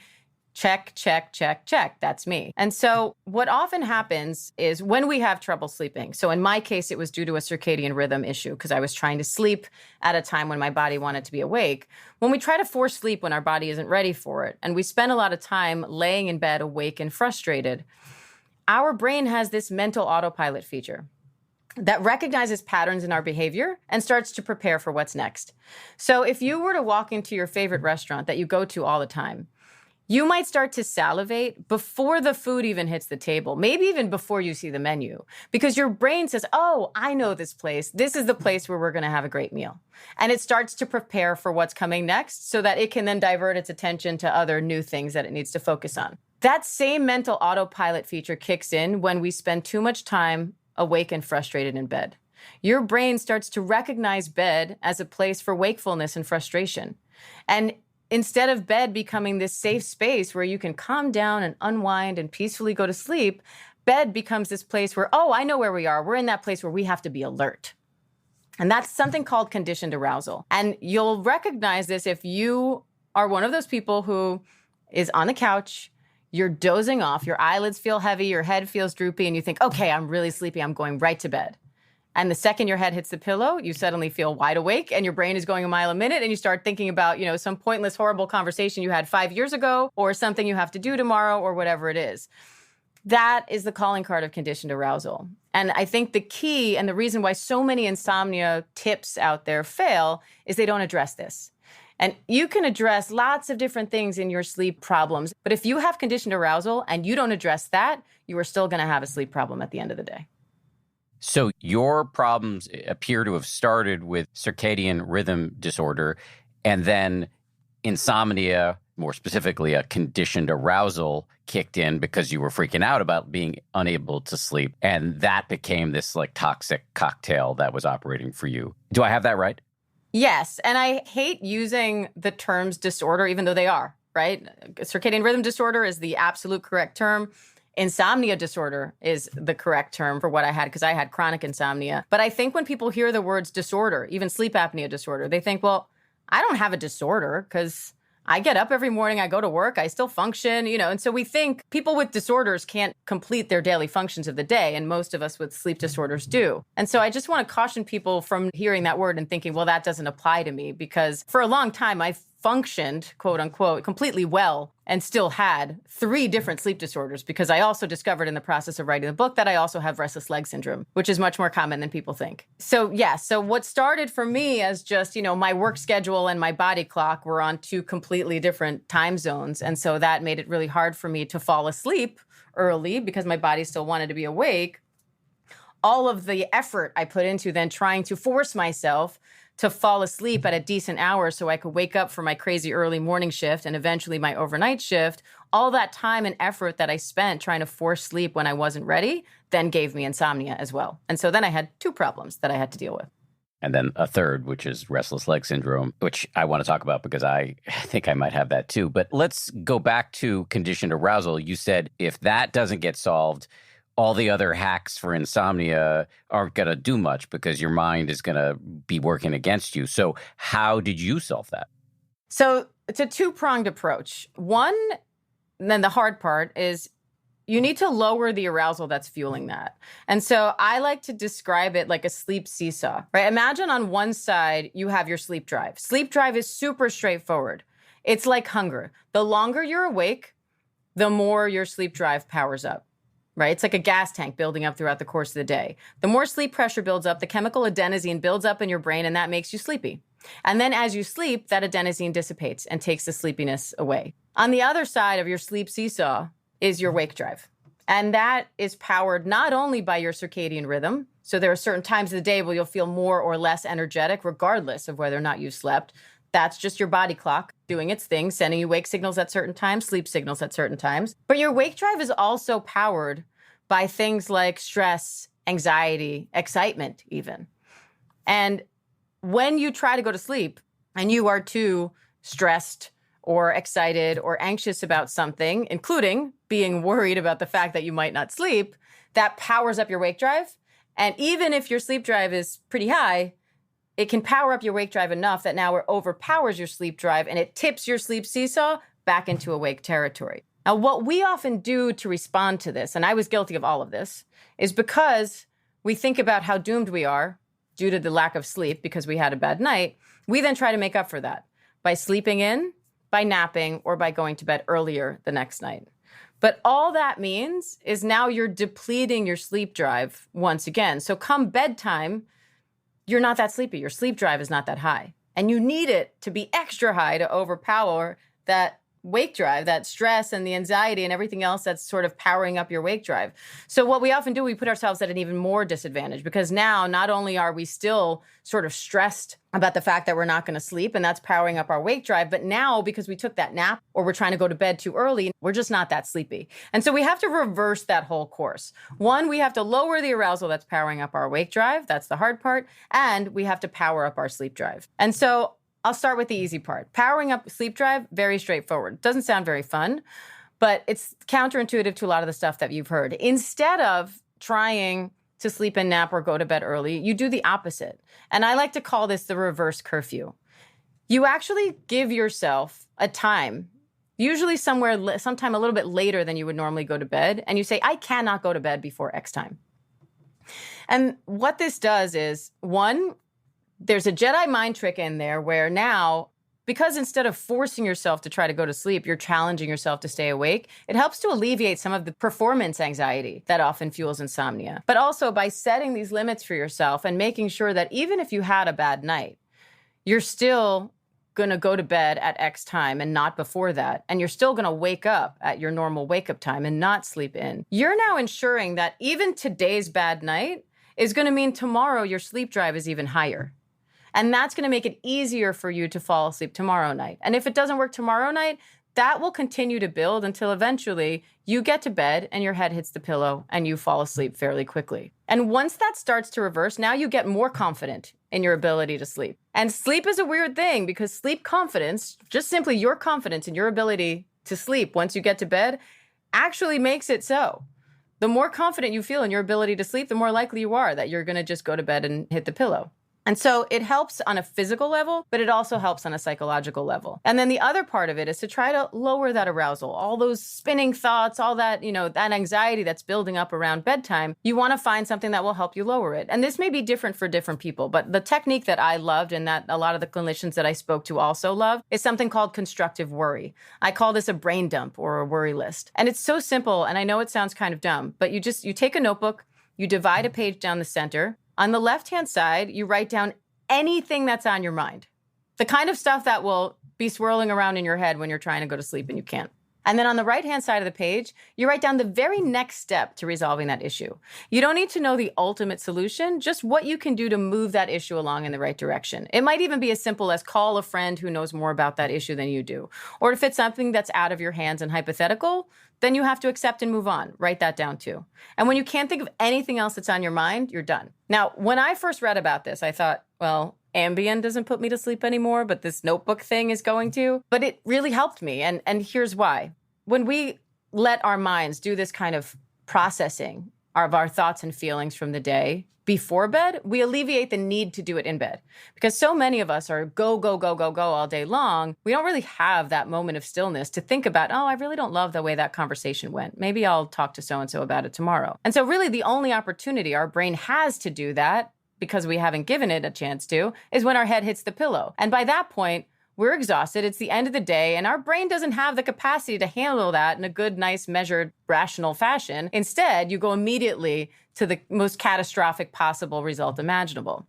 check, check, check, check. That's me. And so what often happens is when we have trouble sleeping. So in my case, it was due to a circadian rhythm issue because I was trying to sleep at a time when my body wanted to be awake. When we try to force sleep when our body isn't ready for it, and we spend a lot of time laying in bed awake and frustrated, our brain has this mental autopilot feature that recognizes patterns in our behavior and starts to prepare for what's next. So if you were to walk into your favorite restaurant that you go to all the time, you might start to salivate before the food even hits the table, maybe even before you see the menu, because your brain says, oh, I know this place. This is the place where we're going to have a great meal. And it starts to prepare for what's coming next so that it can then divert its attention to other new things that it needs to focus on. That same mental autopilot feature kicks in when we spend too much time awake and frustrated in bed. Your brain starts to recognize bed as a place for wakefulness and frustration. And instead of bed becoming this safe space where you can calm down and unwind and peacefully go to sleep, bed becomes this place where, oh, I know where we are. We're in that place where we have to be alert. And that's something called conditioned arousal. And you'll recognize this if you are one of those people who is on the couch, you're dozing off, your eyelids feel heavy, your head feels droopy, and you think, okay, I'm really sleepy, I'm going right to bed. And the second your head hits the pillow, you suddenly feel wide awake and your brain is going a mile a minute and you start thinking about, some pointless, horrible conversation you had 5 years ago or something you have to do tomorrow or whatever it is. That is the calling card of conditioned arousal. And I think the key and the reason why so many insomnia tips out there fail is they don't address this. And you can address lots of different things in your sleep problems, but if you have conditioned arousal and you don't address that, you are still going to have a sleep problem at the end of the day. So your problems appear to have started with circadian rhythm disorder, and then insomnia, more specifically a conditioned arousal, kicked in because you were freaking out about being unable to sleep. And that became this toxic cocktail that was operating for you. Do I have that right? Yes. And I hate using the terms disorder, even though they are, right? Circadian rhythm disorder is the absolute correct term. Insomnia disorder is the correct term for what I had because I had chronic insomnia. But I think when people hear the words disorder, even sleep apnea disorder, they think, well, I don't have a disorder because I get up every morning, I go to work, I still function, and so we think people with disorders can't complete their daily functions of the day, and most of us with sleep disorders do. And so I just want to caution people from hearing that word and thinking, well, that doesn't apply to me, because for a long time, I functioned, quote unquote, completely well and still had 3 different sleep disorders, because I also discovered in the process of writing the book that I also have restless leg syndrome, which is much more common than people think. So so what started for me as just, my work schedule and my body clock were on 2 completely different time zones. And so that made it really hard for me to fall asleep early because my body still wanted to be awake. All of the effort I put into then trying to force myself to fall asleep at a decent hour so I could wake up for my crazy early morning shift and eventually my overnight shift, all that time and effort that I spent trying to force sleep when I wasn't ready then gave me insomnia as well. And so then I had 2 problems that I had to deal with. And then a third, which is restless leg syndrome, which I want to talk about because I think I might have that too. But let's go back to conditioned arousal. You said if that doesn't get solved, all the other hacks for insomnia aren't going to do much because your mind is going to be working against you. So how did you solve that? So it's a 2-pronged approach. One, and then the hard part is you need to lower the arousal that's fueling that. And so I like to describe it like a sleep seesaw, right? Imagine on one side, you have your sleep drive. Sleep drive is super straightforward. It's like hunger. The longer you're awake, the more your sleep drive powers up. Right? It's like a gas tank building up throughout the course of the day. The more sleep pressure builds up, the chemical adenosine builds up in your brain, and that makes you sleepy. And then as you sleep, that adenosine dissipates and takes the sleepiness away. On the other side of your sleep seesaw is your wake drive. And that is powered not only by your circadian rhythm. So there are certain times of the day where you'll feel more or less energetic, regardless of whether or not you slept. That's just your body clock doing its thing, sending you wake signals at certain times, sleep signals at certain times. But your wake drive is also powered by things like stress, anxiety, excitement even. And when you try to go to sleep and you are too stressed or excited or anxious about something, including being worried about the fact that you might not sleep, that powers up your wake drive. And even if your sleep drive is pretty high, it can power up your wake drive enough that now it overpowers your sleep drive and it tips your sleep seesaw back into awake territory. Now, what we often do to respond to this, and I was guilty of all of this, is because we think about how doomed we are due to the lack of sleep because we had a bad night, we then try to make up for that by sleeping in, by napping, or by going to bed earlier the next night. But all that means is now you're depleting your sleep drive once again. So come bedtime, you're not that sleepy. Your sleep drive is not that high. And you need it to be extra high to overpower that wake drive, that stress and the anxiety and everything else that's sort of powering up your wake drive. So what we often do, we put ourselves at an even more disadvantage because now not only are we still sort of stressed about the fact that we're not going to sleep and that's powering up our wake drive, but now because we took that nap or we're trying to go to bed too early, we're just not that sleepy. And so we have to reverse that whole course. One, we have to lower the arousal that's powering up our wake drive. That's the hard part. And we have to power up our sleep drive. And so I'll start with the easy part. Powering up sleep drive, very straightforward. Doesn't sound very fun, but it's counterintuitive to a lot of the stuff that you've heard. Instead of trying to sleep and nap or go to bed early, you do the opposite. And I like to call this the reverse curfew. You actually give yourself a time, usually sometime a little bit later than you would normally go to bed, and you say, I cannot go to bed before X time. And what this does is, one, there's a Jedi mind trick in there where now, because instead of forcing yourself to try to go to sleep, you're challenging yourself to stay awake, it helps to alleviate some of the performance anxiety that often fuels insomnia. But also by setting these limits for yourself and making sure that even if you had a bad night, you're still going to go to bed at X time and not before that. And you're still going to wake up at your normal wake-up time and not sleep in. You're now ensuring that even today's bad night is going to mean tomorrow your sleep drive is even higher. And that's going to make it easier for you to fall asleep tomorrow night. And if it doesn't work tomorrow night, that will continue to build until eventually you get to bed and your head hits the pillow and you fall asleep fairly quickly. And once that starts to reverse, now you get more confident in your ability to sleep. And sleep is a weird thing because sleep confidence, just simply your confidence in your ability to sleep once you get to bed, actually makes it so. The more confident you feel in your ability to sleep, the more likely you are that you're going to just go to bed and hit the pillow. And so it helps on a physical level, but it also helps on a psychological level. And then the other part of it is to try to lower that arousal, all those spinning thoughts, all that, that anxiety that's building up around bedtime. You want to find something that will help you lower it. And this may be different for different people, but the technique that I loved and that a lot of the clinicians that I spoke to also love is something called constructive worry. I call this a brain dump or a worry list. And it's so simple. And I know it sounds kind of dumb, but you take a notebook, you divide a page down the center. On the left-hand side, you write down anything that's on your mind, the kind of stuff that will be swirling around in your head when you're trying to go to sleep and you can't. And then on the right-hand side of the page, you write down the very next step to resolving that issue. You don't need to know the ultimate solution, just what you can do to move that issue along in the right direction. It might even be as simple as call a friend who knows more about that issue than you do. Or if it's something that's out of your hands and hypothetical, then you have to accept and move on. Write that down too. And when you can't think of anything else that's on your mind, you're done. Now, when I first read about this, I thought, well, Ambien doesn't put me to sleep anymore, but this notebook thing is going to. But it really helped me. And here's why. When we let our minds do this kind of processing of our thoughts and feelings from the day before bed, we alleviate the need to do it in bed. Because so many of us are go, go, go, go, go all day long. We don't really have that moment of stillness to think about, oh, I really don't love the way that conversation went. Maybe I'll talk to so-and-so about it tomorrow. And so really the only opportunity our brain has to do that, because we haven't given it a chance to, is when our head hits the pillow. And by that point, we're exhausted. It's the end of the day, and our brain doesn't have the capacity to handle that in a good, nice, measured, rational fashion. Instead, you go immediately to the most catastrophic possible result imaginable.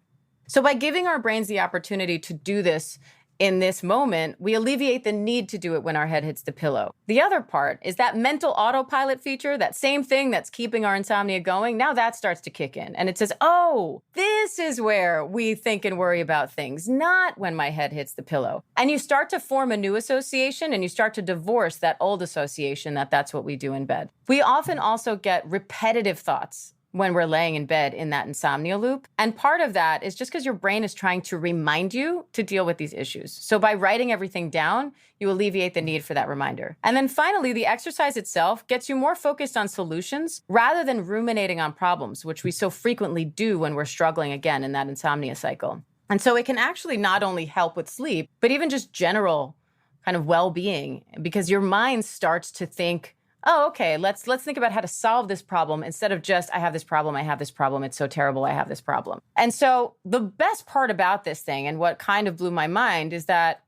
So by giving our brains the opportunity to do this in this moment, we alleviate the need to do it when our head hits the pillow. The other part is that mental autopilot feature, that same thing that's keeping our insomnia going. Now that starts to kick in and it says, oh, this is where we think and worry about things, not when my head hits the pillow. And you start to form a new association and you start to divorce that old association that that's what we do in bed. We often also get repetitive thoughts when we're laying in bed in that insomnia loop. And part of that is just because your brain is trying to remind you to deal with these issues. So by writing everything down, you alleviate the need for that reminder. And then finally, the exercise itself gets you more focused on solutions rather than ruminating on problems, which we so frequently do when we're struggling again in that insomnia cycle. And so it can actually not only help with sleep, but even just general kind of well-being, because your mind starts to think, oh, okay, let's think about how to solve this problem instead of just, I have this problem, it's so terrible, I have this problem. And so the best part about this thing and what kind of blew my mind is that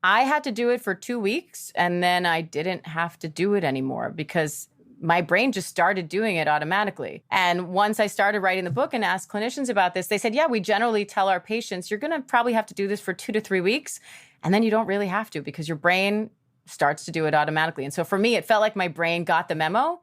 I had to do it for 2 weeks and then I didn't have to do it anymore because my brain just started doing it automatically. And once I started writing the book and asked clinicians about this, they said, yeah, we generally tell our patients, you're going to probably have to do this for 2 to 3 weeks. And then you don't really have to because your brain starts to do it automatically. And so for me, it felt like my brain got the memo.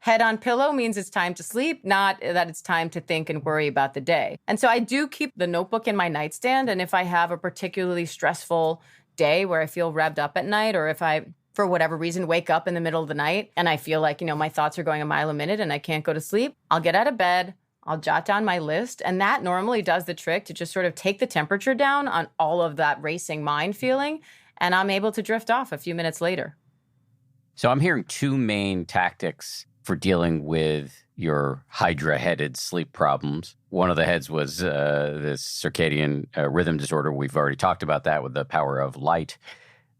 Head on pillow means it's time to sleep, not that it's time to think and worry about the day. And so I do keep the notebook in my nightstand. And if I have a particularly stressful day where I feel revved up at night, or if I, for whatever reason, wake up in the middle of the night and I feel like, my thoughts are going a mile a minute and I can't go to sleep, I'll get out of bed, I'll jot down my list. And that normally does the trick to just sort of take the temperature down on all of that racing mind feeling. And I'm able to drift off a few minutes later. So I'm hearing two main tactics for dealing with your hydra-headed sleep problems. One of the heads was this circadian rhythm disorder. We've already talked about that with the power of light.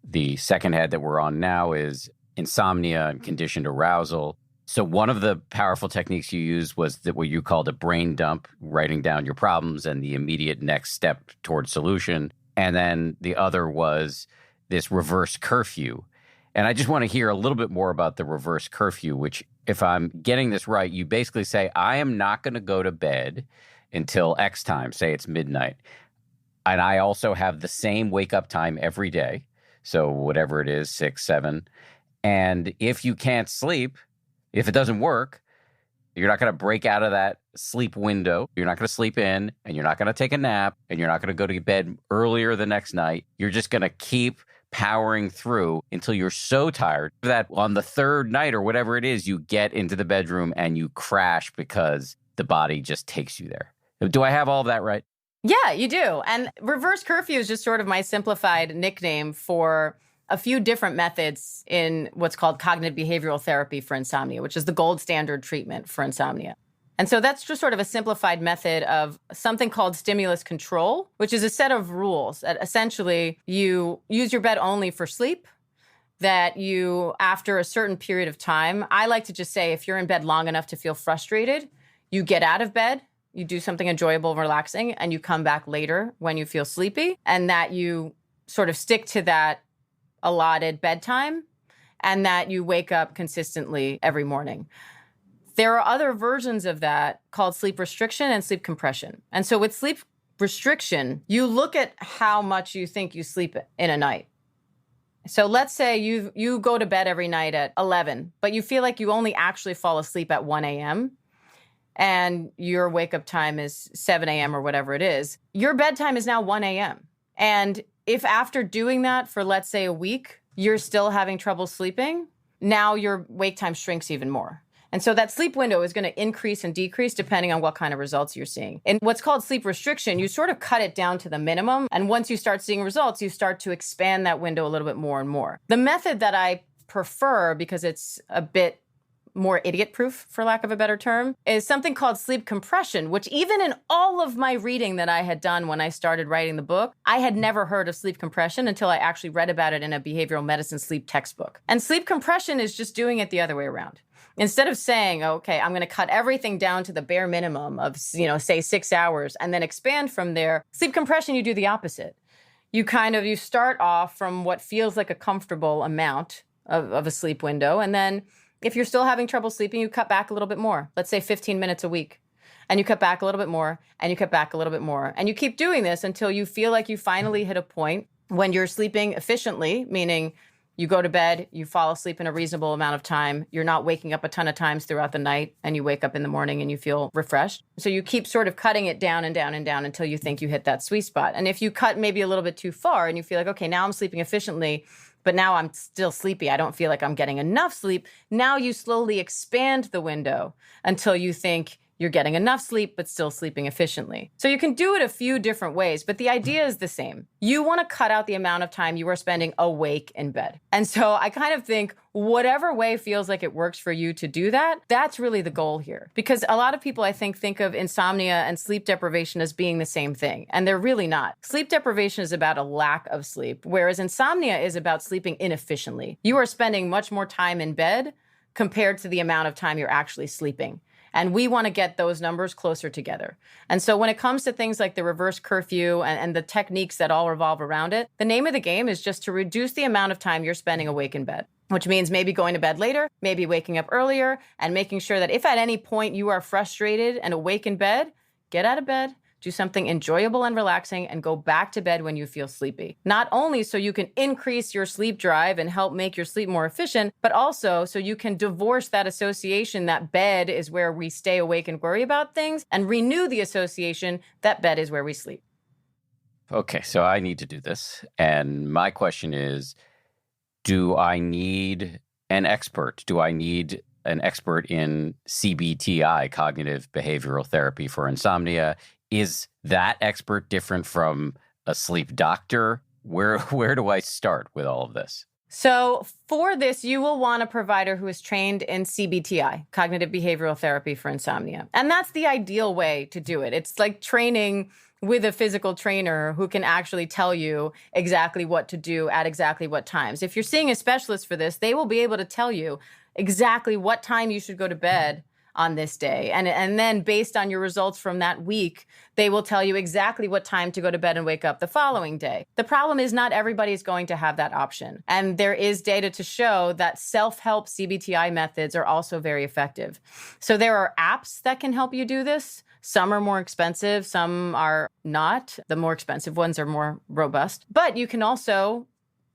The second head that we're on now is insomnia and conditioned arousal. So one of the powerful techniques you used was that what you called a brain dump, writing down your problems and the immediate next step towards solution. And then the other was this reverse curfew. And I just want to hear a little bit more about the reverse curfew, which, if I'm getting this right, you basically say, I am not going to go to bed until X time, say it's midnight. And I also have the same wake up time every day. So whatever it is, 6, 7. And if you can't sleep, if it doesn't work, you're not going to break out of that sleep window. You're not going to sleep in, and you're not going to take a nap, and you're not going to go to bed earlier the next night. You're just going to keep powering through until you're so tired that on the third night or whatever it is, you get into the bedroom and you crash because the body just takes you there. Do I have all of that right? Yeah, you do. And reverse curfew is just sort of my simplified nickname for a few different methods in what's called cognitive behavioral therapy for insomnia, which is the gold standard treatment for insomnia. And so that's just sort of a simplified method of something called stimulus control, which is a set of rules that essentially you use your bed only for sleep, that you, after a certain period of time, I like to just say if you're in bed long enough to feel frustrated, you get out of bed, you do something enjoyable and relaxing, and you come back later when you feel sleepy, and that you sort of stick to that allotted bedtime, and that you wake up consistently every morning. There are other versions of that called sleep restriction and sleep compression. And so with sleep restriction, you look at how much you think you sleep in a night. So let's say you go to bed every night at 11, but you feel like you only actually fall asleep at 1 a.m. and your wake up time is 7 a.m. or whatever it is. Your bedtime is now 1 a.m. And if after doing that for, let's say, a week, you're still having trouble sleeping, now your wake time shrinks even more. And so that sleep window is going to increase and decrease depending on what kind of results you're seeing. In what's called sleep restriction, you sort of cut it down to the minimum. And once you start seeing results, you start to expand that window a little bit more and more. The method that I prefer, because it's a bit more idiot-proof, for lack of a better term, is something called sleep compression, which even in all of my reading that I had done when I started writing the book, I had never heard of sleep compression until I actually read about it in a behavioral medicine sleep textbook. And sleep compression is just doing it the other way around. Instead of saying, okay, I'm going to cut everything down to the bare minimum of, say 6 hours and then expand from there, sleep compression, you do the opposite. You start off from what feels like a comfortable amount of a sleep window. And then if you're still having trouble sleeping, you cut back a little bit more. Let's say 15 minutes a week. And you cut back a little bit more, and you cut back a little bit more. And you keep doing this until you feel like you finally hit a point when you're sleeping efficiently, meaning you go to bed, you fall asleep in a reasonable amount of time. You're not waking up a ton of times throughout the night, and you wake up in the morning and you feel refreshed. So you keep sort of cutting it down and down and down until you think you hit that sweet spot. And if you cut maybe a little bit too far and you feel like, okay, now I'm sleeping efficiently, but now I'm still sleepy, I don't feel like I'm getting enough sleep, now you slowly expand the window until you think you're getting enough sleep, but still sleeping efficiently. So you can do it a few different ways, but the idea is the same. You want to cut out the amount of time you are spending awake in bed. And so I kind of think whatever way feels like it works for you to do that, that's really the goal here. Because a lot of people, I think of insomnia and sleep deprivation as being the same thing, and they're really not. Sleep deprivation is about a lack of sleep, whereas insomnia is about sleeping inefficiently. You are spending much more time in bed compared to the amount of time you're actually sleeping. And we want to get those numbers closer together. And so when it comes to things like the reverse curfew and the techniques that all revolve around it, the name of the game is just to reduce the amount of time you're spending awake in bed, which means maybe going to bed later, maybe waking up earlier, and making sure that if at any point you are frustrated and awake in bed, get out of bed, do something enjoyable and relaxing, and go back to bed when you feel sleepy. Not only so you can increase your sleep drive and help make your sleep more efficient, but also so you can divorce that association that bed is where we stay awake and worry about things, and renew the association that bed is where we sleep. Okay, so I need to do this. And my question is, do I need an expert? Do I need an expert in CBTI, cognitive behavioral therapy for insomnia? Is that expert different from a sleep doctor? Where do I start with all of this? So for this, you will want a provider who is trained in CBTI, cognitive behavioral therapy for insomnia. And that's the ideal way to do it. It's like training with a physical trainer who can actually tell you exactly what to do at exactly what times. If you're seeing a specialist for this, they will be able to tell you exactly what time you should go to bed on this day. And then based on your results from that week, they will tell you exactly what time to go to bed and wake up the following day. The problem is not everybody is going to have that option. And there is data to show that self-help CBTI methods are also very effective. So there are apps that can help you do this. Some are more expensive, some are not. The more expensive ones are more robust. But you can also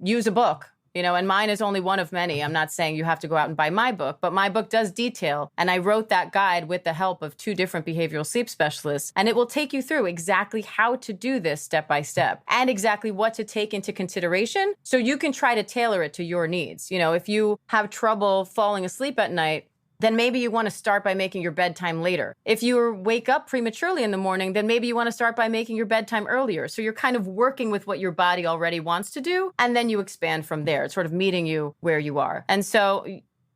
use a book. And mine is only one of many. I'm not saying you have to go out and buy my book, but my book does detail. And I wrote that guide with the help of 2 different behavioral sleep specialists. And it will take you through exactly how to do this step by step and exactly what to take into consideration so you can try to tailor it to your needs. If you have trouble falling asleep at night, then maybe you want to start by making your bedtime later. If you wake up prematurely in the morning, then maybe you want to start by making your bedtime earlier. So you're kind of working with what your body already wants to do, and then you expand from there. It's sort of meeting you where you are. And so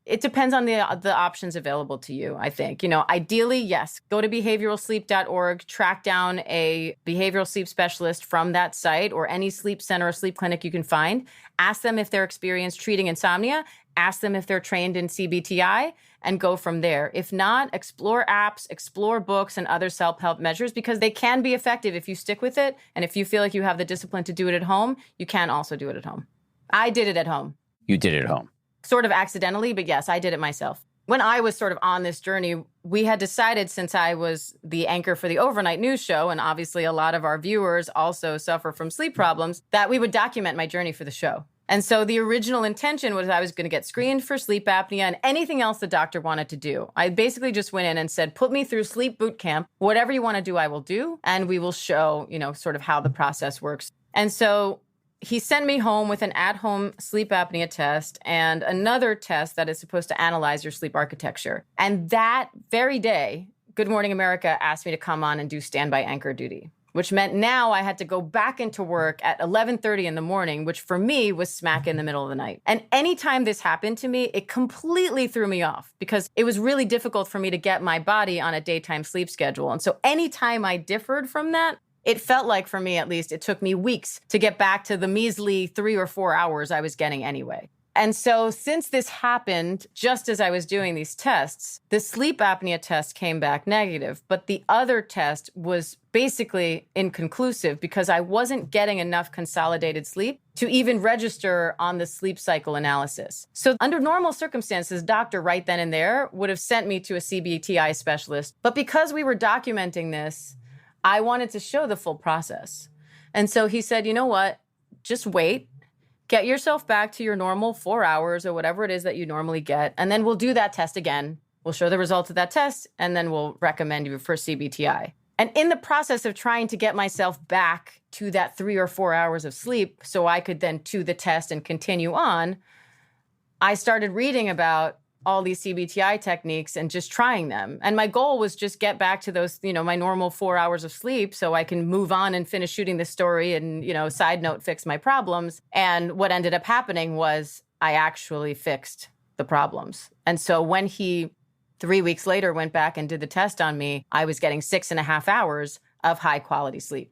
It depends on the options available to you, I think. Ideally, yes, go to behavioralsleep.org, track down a behavioral sleep specialist from that site or any sleep center or sleep clinic you can find. Ask them if they're experienced treating insomnia. Ask them if they're trained in CBTI and go from there. If not, explore apps, explore books and other self-help measures because they can be effective if you stick with it. And if you feel like you have the discipline to do it at home, you can also do it at home. I did it at home. You did it at home. Sort of accidentally, but yes, I did it myself. When I was sort of on this journey, we had decided, since I was the anchor for the overnight news show, and obviously a lot of our viewers also suffer from sleep problems, that we would document my journey for the show. And so the original intention was I was going to get screened for sleep apnea and anything else the doctor wanted to do. I basically just went in and said, put me through sleep boot camp. Whatever you want to do, I will do. And we will show, sort of how the process works. And so he sent me home with an at-home sleep apnea test and another test that is supposed to analyze your sleep architecture. And that very day, Good Morning America asked me to come on and do standby anchor duty, which meant now I had to go back into work at 11:30 in the morning, which for me was smack in the middle of the night. And anytime this happened to me, it completely threw me off because it was really difficult for me to get my body on a daytime sleep schedule. And so anytime I differed from that, it felt like, for me at least, it took me weeks to get back to the measly 3 or 4 hours I was getting anyway. And so since this happened, just as I was doing these tests, the sleep apnea test came back negative, but the other test was basically inconclusive because I wasn't getting enough consolidated sleep to even register on the sleep cycle analysis. So under normal circumstances, doctor right then and there would have sent me to a CBTI specialist. But because we were documenting this, I wanted to show the full process. And so he said, you know what, just wait, get yourself back to your normal 4 hours or whatever it is that you normally get. And then we'll do that test again. We'll show the results of that test, and then we'll recommend you for CBTI. And in the process of trying to get myself back to that 3 or 4 hours of sleep so I could then do the test and continue on, I started reading about all these CBTI techniques and just trying them. And my goal was just get back to those, my normal 4 hours of sleep so I can move on and finish shooting the story and, side note, fix my problems. And what ended up happening was I actually fixed the problems. And so when he 3 weeks later went back and did the test on me, I was getting 6.5 hours of high quality sleep.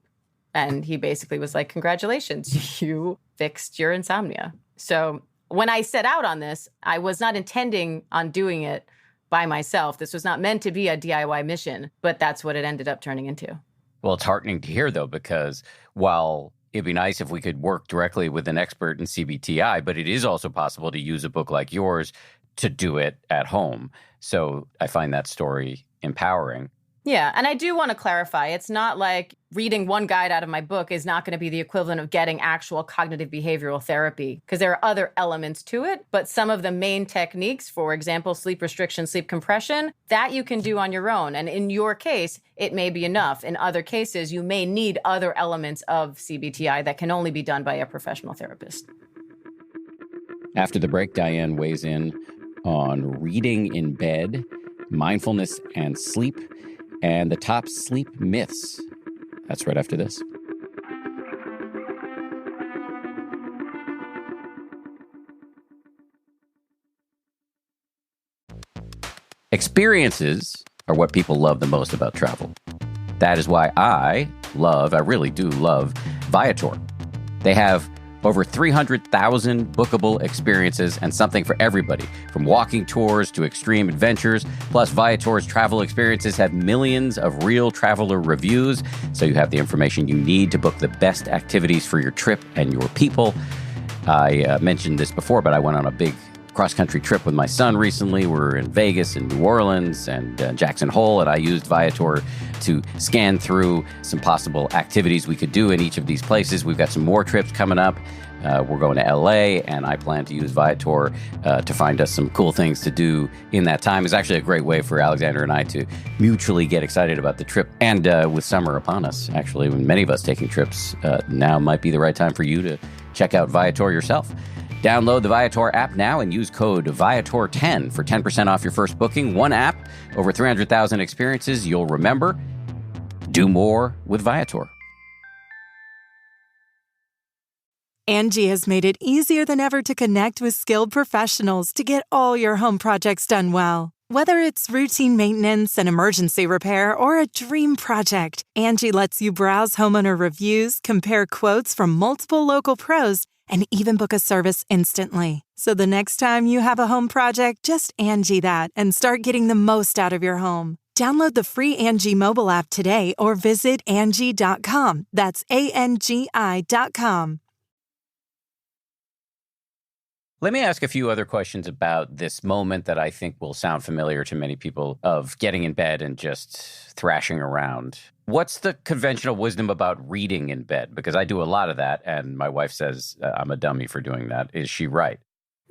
And he basically was like, congratulations, you fixed your insomnia. So when I set out on this, I was not intending on doing it by myself. This was not meant to be a DIY mission, but that's what it ended up turning into. Well, it's heartening to hear, though, because while it'd be nice if we could work directly with an expert in CBTI, but it is also possible to use a book like yours to do it at home. So I find that story empowering. Yeah. And I do want to clarify, it's not like reading one guide out of my book is not going to be the equivalent of getting actual cognitive behavioral therapy, because there are other elements to it. But some of the main techniques, for example, sleep restriction, sleep compression, that you can do on your own. And in your case, it may be enough. In other cases, you may need other elements of CBTI that can only be done by a professional therapist. After the break, Diane weighs in on reading in bed, mindfulness and sleep, and the top sleep myths. That's right after this. Experiences are what people love the most about travel. That is why I really do love Viator. They have over 300,000 bookable experiences and something for everybody, from walking tours to extreme adventures. Plus, Viator's travel experiences have millions of real traveler reviews, so you have the information you need to book the best activities for your trip and your people. I mentioned this before, but I went on a big cross-country trip with my son recently. We're in Vegas and New Orleans and Jackson Hole, and I used Viator to scan through some possible activities we could do in each of these places. We've got some more trips coming up. We're going to LA, and I plan to use Viator to find us some cool things to do in that time. It's actually a great way for Alexander and I to mutually get excited about the trip. And with summer upon us, actually, when many of us taking trips, now might be the right time for you to check out Viator yourself. Download the Viator app now and use code Viator10 for 10% off your first booking. One app, over 300,000 experiences you'll remember. Do more with Viator. Angie has made it easier than ever to connect with skilled professionals to get all your home projects done well. Whether it's routine maintenance, an emergency repair, or a dream project, Angie lets you browse homeowner reviews, compare quotes from multiple local pros, and even book a service instantly. So the next time you have a home project, just Angie that and start getting the most out of your home. Download the free Angie mobile app today or visit Angie.com. That's ANGI.com. Let me ask a few other questions about this moment that I think will sound familiar to many people of getting in bed and just thrashing around. What's the conventional wisdom about reading in bed? Because I do a lot of that, and my wife says I'm a dummy for doing that. Is she right?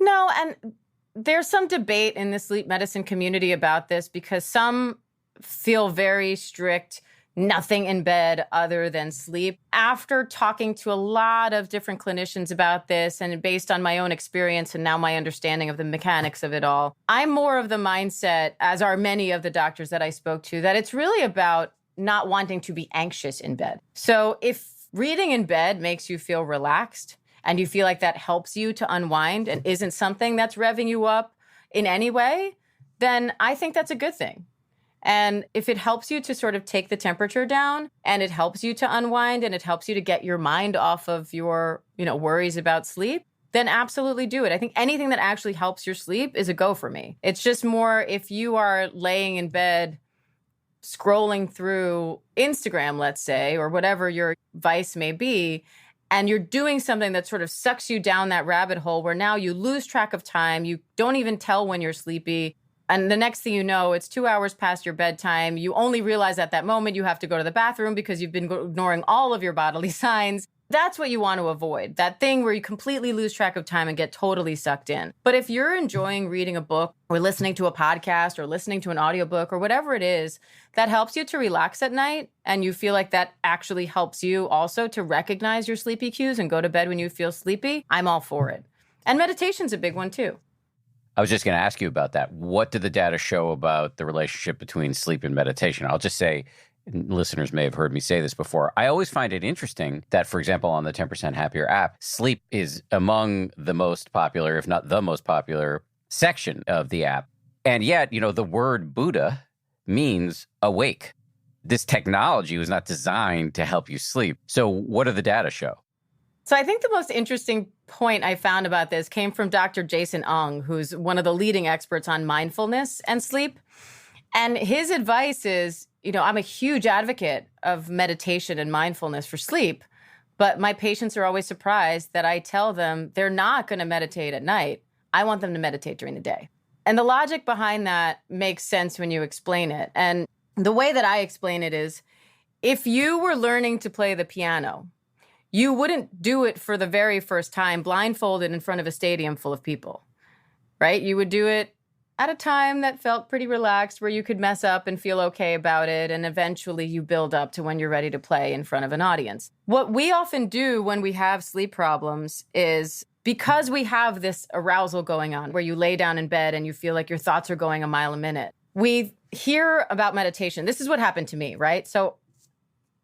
No, and there's some debate in the sleep medicine community about this because some feel very strict, nothing in bed other than sleep. After talking to a lot of different clinicians about this and based on my own experience and now my understanding of the mechanics of it all, I'm more of the mindset, as are many of the doctors that I spoke to, that it's really about not wanting to be anxious in bed. So if reading in bed makes you feel relaxed and you feel like that helps you to unwind and isn't something that's revving you up in any way, then I think that's a good thing. And if it helps you to sort of take the temperature down and it helps you to unwind and it helps you to get your mind off of your, worries about sleep, then absolutely do it. I think anything that actually helps your sleep is a go for me. It's just more if you are laying in bed, scrolling through Instagram, let's say, or whatever your vice may be, and you're doing something that sort of sucks you down that rabbit hole where now you lose track of time, you don't even tell when you're sleepy. And the next thing you know, it's 2 hours past your bedtime. You only realize at that moment you have to go to the bathroom because you've been ignoring all of your bodily signs. That's what you want to avoid, that thing where you completely lose track of time and get totally sucked in. But if you're enjoying reading a book or listening to a podcast or listening to an audiobook or whatever it is that helps you to relax at night and you feel like that actually helps you also to recognize your sleepy cues and go to bed when you feel sleepy, I'm all for it. And meditation's a big one too. I was just going to ask you about that. What did the data show about the relationship between sleep and meditation? I'll just say, and listeners may have heard me say this before, I always find it interesting that, for example, on the 10% Happier app, sleep is among the most popular, if not the most popular section of the app. And yet, the word Buddha means awake. This technology was not designed to help you sleep. So what do the data show? So I think the most interesting point I found about this came from Dr. Jason Ung, who's one of the leading experts on mindfulness and sleep. And his advice is, I'm a huge advocate of meditation and mindfulness for sleep, but my patients are always surprised that I tell them they're not going to meditate at night. I want them to meditate during the day. And the logic behind that makes sense when you explain it. And the way that I explain it is, if you were learning to play the piano, you wouldn't do it for the very first time blindfolded in front of a stadium full of people, right? You would do it at a time that felt pretty relaxed where you could mess up and feel okay about it. And eventually you build up to when you're ready to play in front of an audience. What we often do when we have sleep problems is because we have this arousal going on where you lay down in bed and you feel like your thoughts are going a mile a minute. We hear about meditation. This is what happened to me, right? So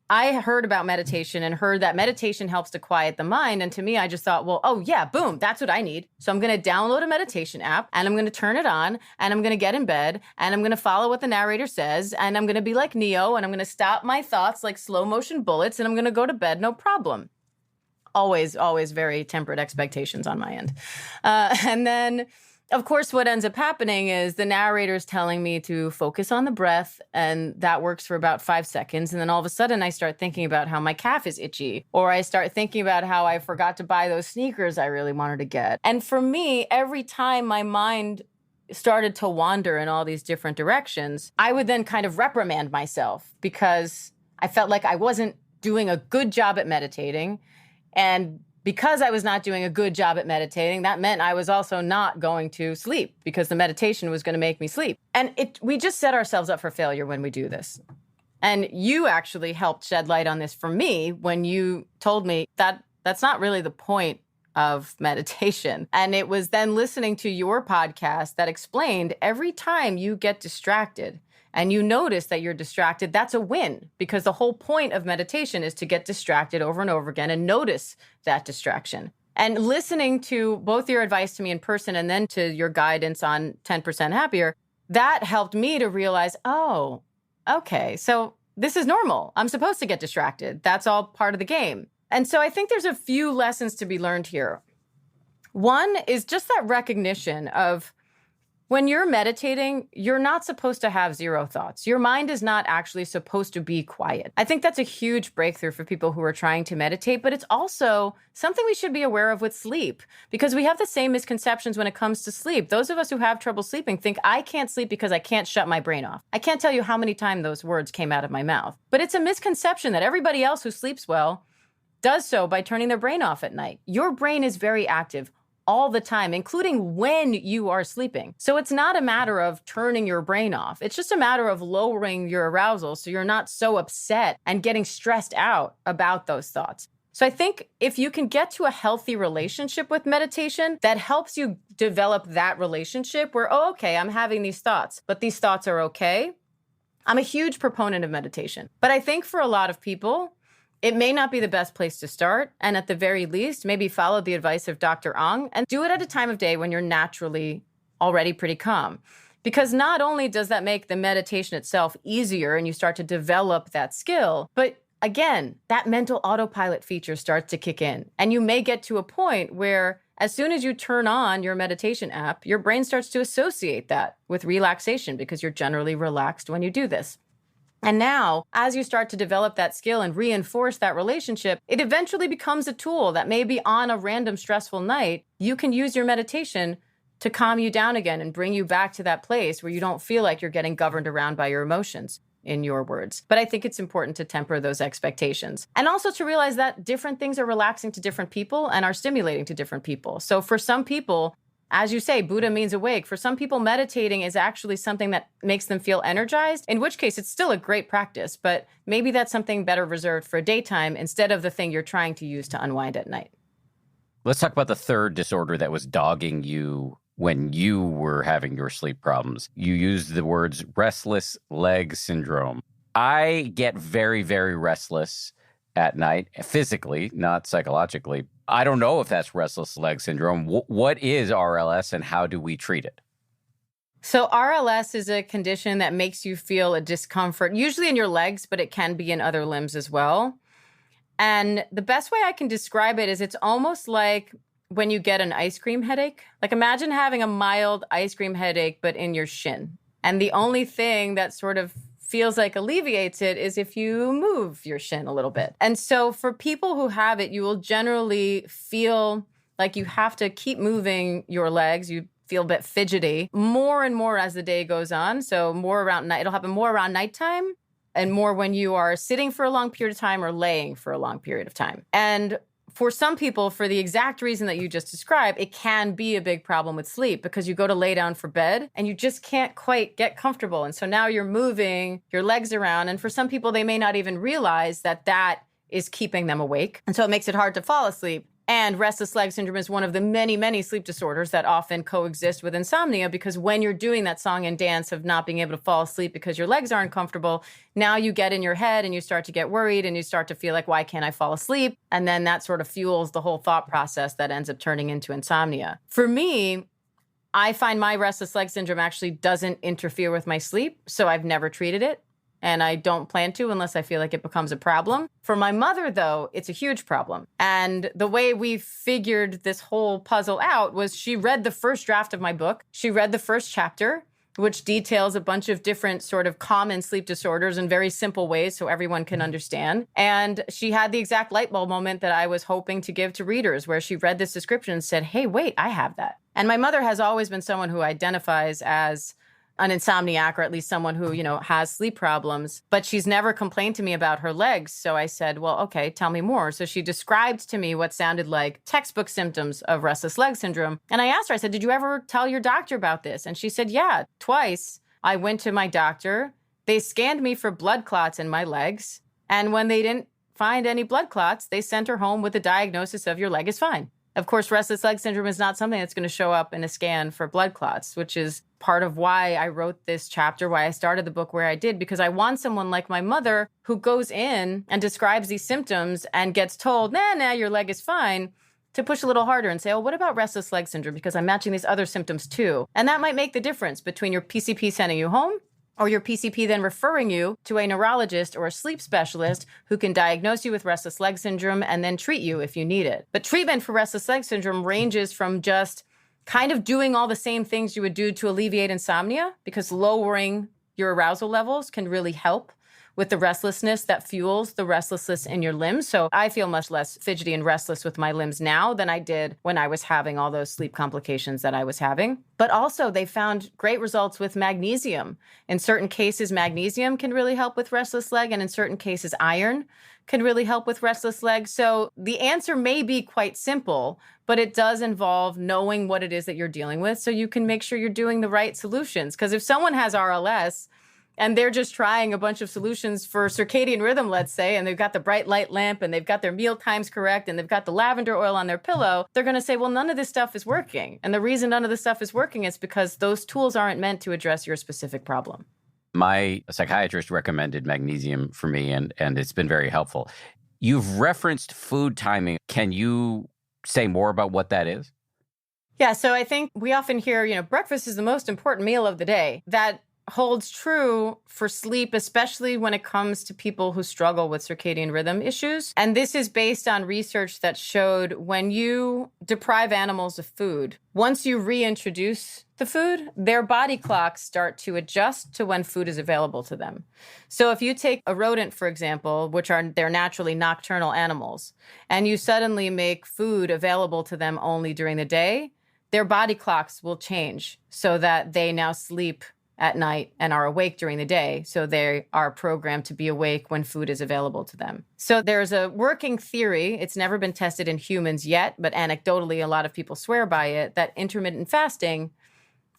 I heard about meditation and heard that meditation helps to quiet the mind. And to me, I just thought, well, oh yeah, boom, that's what I need. So I'm going to download a meditation app and I'm going to turn it on and I'm going to get in bed and I'm going to follow what the narrator says. And I'm going to be like Neo and I'm going to stop my thoughts like slow motion bullets and I'm going to go to bed, no problem. Always very tempered expectations on my end. And then, of course, what ends up happening is the narrator's telling me to focus on the breath, and that works for about 5 seconds. And then all of a sudden, I start thinking about how my calf is itchy, or I start thinking about how I forgot to buy those sneakers I really wanted to get. And for me, every time my mind started to wander in all these different directions, I would then kind of reprimand myself because I felt like I wasn't doing a good job at meditating. And because I was not doing a good job at meditating, that meant I was also not going to sleep because the meditation was going to make me sleep. And we just set ourselves up for failure when we do this. And you actually helped shed light on this for me when you told me that that's not really the point of meditation. And it was then listening to your podcast that explained every time you get distracted and you notice that you're distracted, that's a win, because the whole point of meditation is to get distracted over and over again and notice that distraction. And listening to both your advice to me in person and then to your guidance on 10% Happier, that helped me to realize, oh, okay, so this is normal. I'm supposed to get distracted. That's all part of the game. And so I think there's a few lessons to be learned here. One is just that recognition of when you're meditating, you're not supposed to have zero thoughts. Your mind is not actually supposed to be quiet. I think that's a huge breakthrough for people who are trying to meditate, but it's also something we should be aware of with sleep, because we have the same misconceptions when it comes to sleep. Those of us who have trouble sleeping think, I can't sleep because I can't shut my brain off. I can't tell you how many times those words came out of my mouth. But it's a misconception that everybody else who sleeps well does so by turning their brain off at night. Your brain is very active all the time, including when you are sleeping. So it's not a matter of turning your brain off. It's just a matter of lowering your arousal so you're not so upset and getting stressed out about those thoughts. So I think if you can get to a healthy relationship with meditation, that helps you develop that relationship where, oh, okay, I'm having these thoughts, but these thoughts are okay. I'm a huge proponent of meditation. But I think for a lot of people, it may not be the best place to start, and at the very least, maybe follow the advice of Dr. Ong and do it at a time of day when you're naturally already pretty calm. Because not only does that make the meditation itself easier and you start to develop that skill, but again, that mental autopilot feature starts to kick in. And you may get to a point where as soon as you turn on your meditation app, your brain starts to associate that with relaxation because you're generally relaxed when you do this. And now, as you start to develop that skill and reinforce that relationship, it eventually becomes a tool that maybe on a random stressful night, you can use your meditation to calm you down again and bring you back to that place where you don't feel like you're getting governed around by your emotions, in your words. But I think it's important to temper those expectations. And also to realize that different things are relaxing to different people and are stimulating to different people. So for some people, as you say, Buddha means awake. For some people, meditating is actually something that makes them feel energized, in which case it's still a great practice, but maybe that's something better reserved for daytime instead of the thing you're trying to use to unwind at night. Let's talk about the third disorder that was dogging you when you were having your sleep problems. You used the words restless leg syndrome. I get very, very restless at night, physically, not psychologically. I don't know if that's restless leg syndrome. What is RLS and how do we treat it? So RLS is a condition that makes you feel a discomfort, usually in your legs, but it can be in other limbs as well. And the best way I can describe it is it's almost like when you get an ice cream headache. Like imagine having a mild ice cream headache, but in your shin. And the only thing that sort of feels like alleviates it is if you move your shin a little bit. And so for people who have it, you will generally feel like you have to keep moving your legs. You feel a bit fidgety more and more as the day goes on. So more around night, it'll happen more around nighttime and more when you are sitting for a long period of time or laying for a long period of time. And for some people, for the exact reason that you just described, it can be a big problem with sleep because you go to lay down for bed and you just can't quite get comfortable. And so now you're moving your legs around. And for some people, they may not even realize that that is keeping them awake. And so it makes it hard to fall asleep. And restless leg syndrome is one of the many, many sleep disorders that often coexist with insomnia because when you're doing that song and dance of not being able to fall asleep because your legs aren't comfortable, now you get in your head and you start to get worried and you start to feel like, why can't I fall asleep? And then that sort of fuels the whole thought process that ends up turning into insomnia. For me, I find my restless leg syndrome actually doesn't interfere with my sleep, so I've never treated it. And I don't plan to unless I feel like it becomes a problem. For my mother, though, it's a huge problem. And the way we figured this whole puzzle out was she read the first draft of my book. She read the first chapter, which details a bunch of different sort of common sleep disorders in very simple ways so everyone can understand. And she had the exact light bulb moment that I was hoping to give to readers, where she read this description and said, hey, wait, I have that. And my mother has always been someone who identifies as an insomniac, or at least someone who, has sleep problems, but she's never complained to me about her legs. So I said, well, okay, tell me more. So she described to me what sounded like textbook symptoms of restless leg syndrome. And I asked her, I said, did you ever tell your doctor about this? And she said, yeah, twice. I went to my doctor. They scanned me for blood clots in my legs. And when they didn't find any blood clots, they sent her home with a diagnosis of your leg is fine. Of course, restless leg syndrome is not something that's going to show up in a scan for blood clots, which is part of why I wrote this chapter, why I started the book where I did, because I want someone like my mother who goes in and describes these symptoms and gets told, nah, your leg is fine, to push a little harder and say, oh, what about restless leg syndrome? Because I'm matching these other symptoms too. And that might make the difference between your PCP sending you home or your PCP then referring you to a neurologist or a sleep specialist who can diagnose you with restless leg syndrome and then treat you if you need it. But treatment for restless leg syndrome ranges from just kind of doing all the same things you would do to alleviate insomnia, because lowering your arousal levels can really help with the restlessness that fuels the restlessness in your limbs. So I feel much less fidgety and restless with my limbs now than I did when I was having all those sleep complications that I was having. But also they found great results with magnesium. In certain cases, magnesium can really help with restless leg, and in certain cases, iron can really help with restless leg. So the answer may be quite simple, but it does involve knowing what it is that you're dealing with so you can make sure you're doing the right solutions. Because if someone has RLS, and they're just trying a bunch of solutions for circadian rhythm, let's say, and they've got the bright light lamp and they've got their meal times correct and they've got the lavender oil on their pillow, they're going to say, well, none of this stuff is working. And the reason none of this stuff is working is because those tools aren't meant to address your specific problem. My psychiatrist recommended magnesium for me, and it's been very helpful. You've referenced food timing. Can you say more about what that is? Yeah, so I think we often hear, breakfast is the most important meal of the day. That holds true for sleep, especially when it comes to people who struggle with circadian rhythm issues. And this is based on research that showed when you deprive animals of food, once you reintroduce the food, their body clocks start to adjust to when food is available to them. So if you take a rodent, for example, they're naturally nocturnal animals, and you suddenly make food available to them only during the day, their body clocks will change so that they now sleep at night and are awake during the day. So they are programmed to be awake when food is available to them. So there's a working theory. It's never been tested in humans yet, but anecdotally, a lot of people swear by it, that intermittent fasting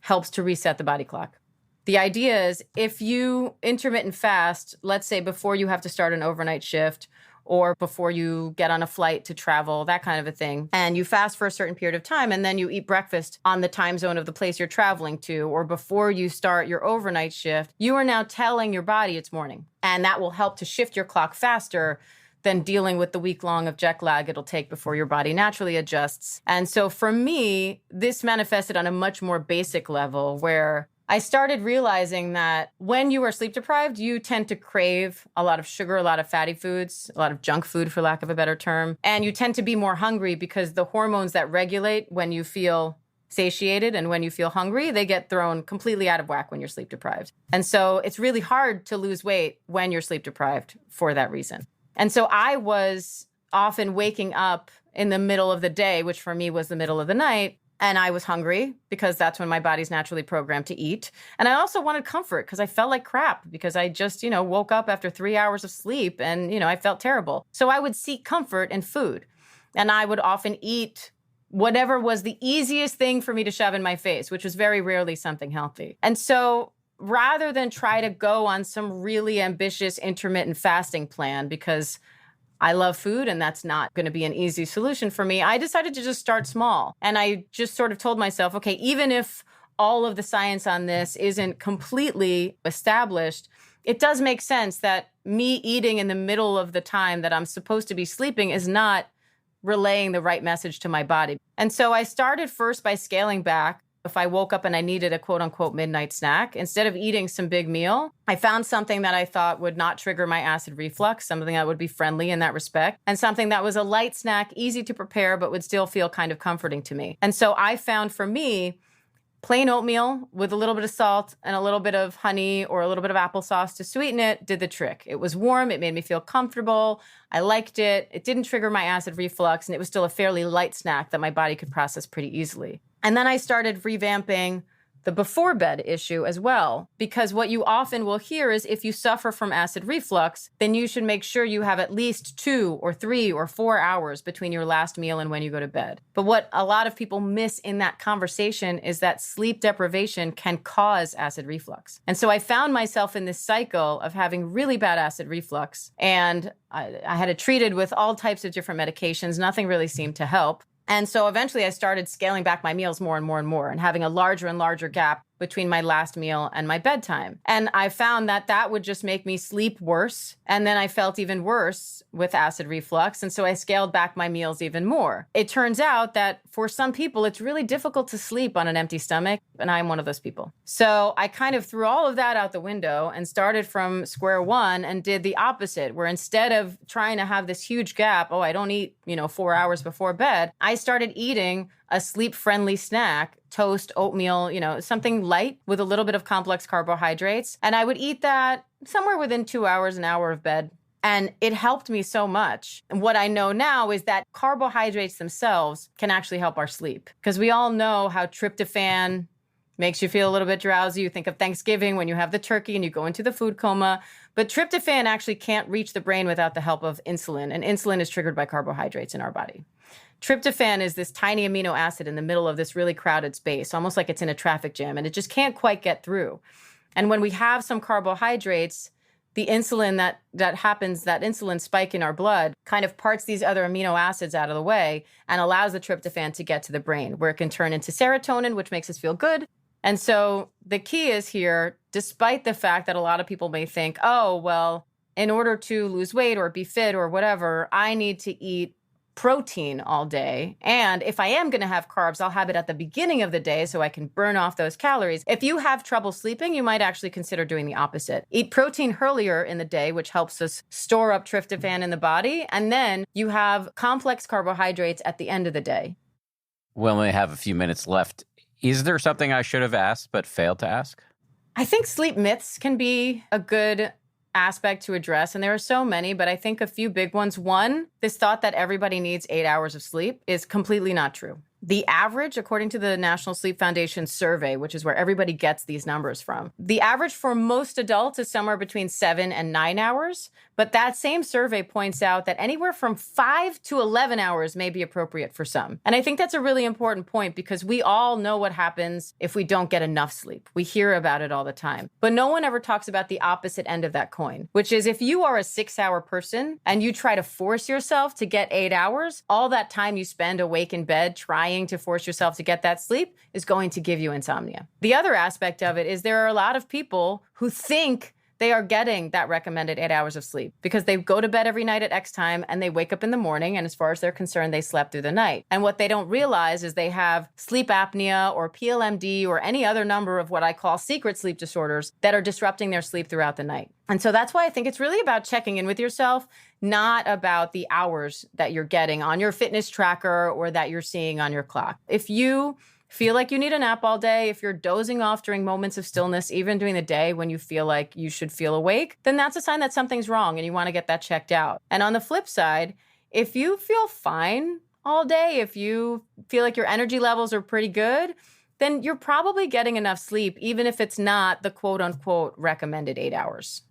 helps to reset the body clock. The idea is if you intermittent fast, let's say before you have to start an overnight shift or before you get on a flight to travel, that kind of a thing, and you fast for a certain period of time, and then you eat breakfast on the time zone of the place you're traveling to, or before you start your overnight shift, you are now telling your body it's morning. And that will help to shift your clock faster than dealing with the week-long of jet lag it'll take before your body naturally adjusts. And so for me, this manifested on a much more basic level where I started realizing that when you are sleep deprived, you tend to crave a lot of sugar, a lot of fatty foods, a lot of junk food, for lack of a better term. And you tend to be more hungry because the hormones that regulate when you feel satiated and when you feel hungry, they get thrown completely out of whack when you're sleep deprived. And so it's really hard to lose weight when you're sleep deprived for that reason. And so I was often waking up in the middle of the day, which for me was the middle of the night, and I was hungry because that's when my body's naturally programmed to eat. And I also wanted comfort because I felt like crap because I just, woke up after 3 hours of sleep and, I felt terrible. So I would seek comfort in food. And I would often eat whatever was the easiest thing for me to shove in my face, which was very rarely something healthy. And so rather than try to go on some really ambitious intermittent fasting plan, because I love food and that's not going to be an easy solution for me, I decided to just start small. And I just sort of told myself, okay, even if all of the science on this isn't completely established, it does make sense that me eating in the middle of the time that I'm supposed to be sleeping is not relaying the right message to my body. And so I started first by scaling back. If I woke up and I needed a quote unquote midnight snack, instead of eating some big meal, I found something that I thought would not trigger my acid reflux, something that would be friendly in that respect, and something that was a light snack, easy to prepare, but would still feel kind of comforting to me. And so I found for me, plain oatmeal with a little bit of salt and a little bit of honey or a little bit of applesauce to sweeten it did the trick. It was warm. It made me feel comfortable. I liked it. It didn't trigger my acid reflux, and it was still a fairly light snack that my body could process pretty easily. And then I started revamping the before bed issue as well, because what you often will hear is if you suffer from acid reflux, then you should make sure you have at least 2 or 3 or 4 hours between your last meal and when you go to bed. But what a lot of people miss in that conversation is that sleep deprivation can cause acid reflux. And so I found myself in this cycle of having really bad acid reflux, and I had it treated with all types of different medications. Nothing really seemed to help. And so eventually I started scaling back my meals more and more and more and having a larger and larger gap between my last meal and my bedtime. And I found that that would just make me sleep worse. And then I felt even worse with acid reflux. And so I scaled back my meals even more. It turns out that for some people, it's really difficult to sleep on an empty stomach. And I'm one of those people. So I kind of threw all of that out the window and started from square one and did the opposite, where instead of trying to have this huge gap, I don't eat, 4 hours before bed, I started eating a sleep-friendly snack, toast, oatmeal, something light with a little bit of complex carbohydrates. And I would eat that somewhere within 2 hours, an hour of bed. And it helped me so much. And what I know now is that carbohydrates themselves can actually help our sleep. Because we all know how tryptophan makes you feel a little bit drowsy. You think of Thanksgiving when you have the turkey and you go into the food coma. But tryptophan actually can't reach the brain without the help of insulin. And insulin is triggered by carbohydrates in our body. Tryptophan is this tiny amino acid in the middle of this really crowded space, almost like it's in a traffic jam, and it just can't quite get through. And when we have some carbohydrates, the insulin that happens, that insulin spike in our blood, kind of parts these other amino acids out of the way and allows the tryptophan to get to the brain, where it can turn into serotonin, which makes us feel good. And so the key is here, despite the fact that a lot of people may think, in order to lose weight or be fit or whatever, I need to eat protein all day. And if I am going to have carbs, I'll have it at the beginning of the day so I can burn off those calories. If you have trouble sleeping, you might actually consider doing the opposite. Eat protein earlier in the day, which helps us store up tryptophan in the body. And then you have complex carbohydrates at the end of the day. Well, we have a few minutes left. Is there something I should have asked but failed to ask? I think sleep myths can be a good aspect to address. And there are so many, but I think a few big ones. One, this thought that everybody needs 8 hours of sleep is completely not true. The average, according to the National Sleep Foundation survey, which is where everybody gets these numbers from, the average for most adults is somewhere between 7 and 9 hours. But that same survey points out that anywhere from 5 to 11 hours may be appropriate for some. And I think that's a really important point because we all know what happens if we don't get enough sleep. We hear about it all the time. But no one ever talks about the opposite end of that coin, which is if you are a 6-hour person and you try to force yourself to get 8 hours, all that time you spend awake in bed trying to force yourself to get that sleep is going to give you insomnia. The other aspect of it is there are a lot of people who think they are getting that recommended 8 hours of sleep because they go to bed every night at X time and they wake up in the morning. And as far as they're concerned, they slept through the night. And what they don't realize is they have sleep apnea or PLMD or any other number of what I call secret sleep disorders that are disrupting their sleep throughout the night. And so that's why I think it's really about checking in with yourself, not about the hours that you're getting on your fitness tracker or that you're seeing on your clock. If you feel like you need a nap all day, if you're dozing off during moments of stillness, even during the day when you feel like you should feel awake, then that's a sign that something's wrong and you want to get that checked out. And on the flip side, if you feel fine all day, if you feel like your energy levels are pretty good, then you're probably getting enough sleep, even if it's not the quote unquote recommended 8 hours.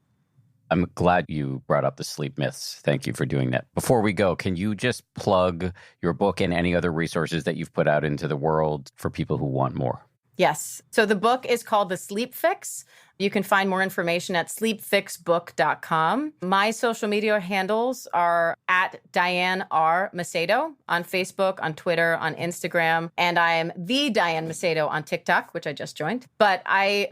I'm glad you brought up the sleep myths. Thank you for doing that. Before we go, can you just plug your book and any other resources that you've put out into the world for people who want more? Yes. So the book is called The Sleep Fix. You can find more information at sleepfixbook.com. My social media handles are at Diane R. Macedo on Facebook, on Twitter, on Instagram. And I am the Diane Macedo on TikTok, which I just joined. But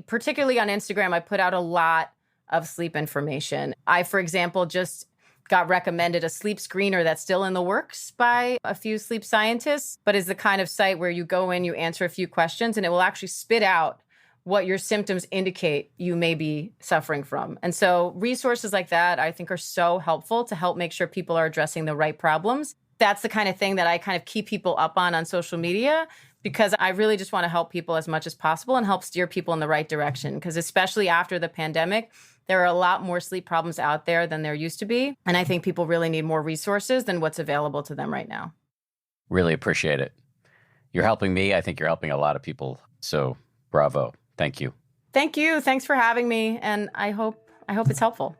particularly on Instagram, I put out a lot of sleep information. I, for example, just got recommended a sleep screener that's still in the works by a few sleep scientists, but is the kind of site where you go in, you answer a few questions, and it will actually spit out what your symptoms indicate you may be suffering from. And so resources like that, I think, are so helpful to help make sure people are addressing the right problems. That's the kind of thing that I kind of keep people up on social media, because I really just want to help people as much as possible and help steer people in the right direction. Because especially after the pandemic, there are a lot more sleep problems out there than there used to be. And I think people really need more resources than what's available to them right now. Really appreciate it. You're helping me. I think you're helping a lot of people. So bravo. Thank you. Thank you. Thanks for having me. And I hope it's helpful.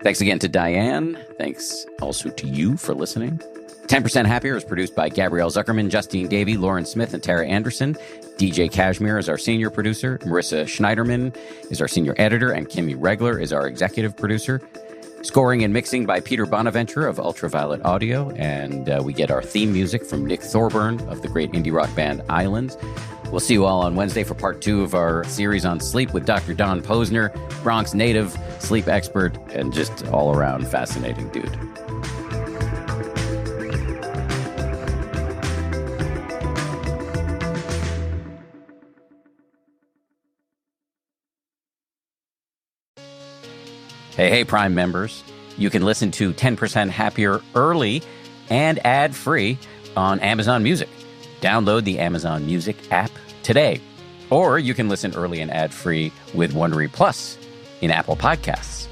Thanks again to Diane. Thanks also to you for listening. 10% Happier is produced by Gabrielle Zuckerman, Justine Davey, Lauren Smith, and Tara Anderson. DJ Kashmir is our senior producer. Marissa Schneiderman is our senior editor, and Kimmy Regler is our executive producer. Scoring and mixing by Peter Bonaventure of Ultraviolet Audio, and we get our theme music from Nick Thorburn of the great indie rock band Islands. We'll see you all on Wednesday for part 2 of our series on sleep with Dr. Don Posner, Bronx native, sleep expert, and just all-around fascinating dude. Hey, Prime members. You can listen to 10% Happier early and ad-free on Amazon Music. Download the Amazon Music app today. Or you can listen early and ad-free with Wondery Plus in Apple Podcasts.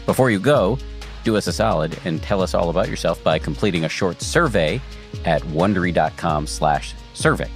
Before you go, do us a solid and tell us all about yourself by completing a short survey at Wondery.com/survey.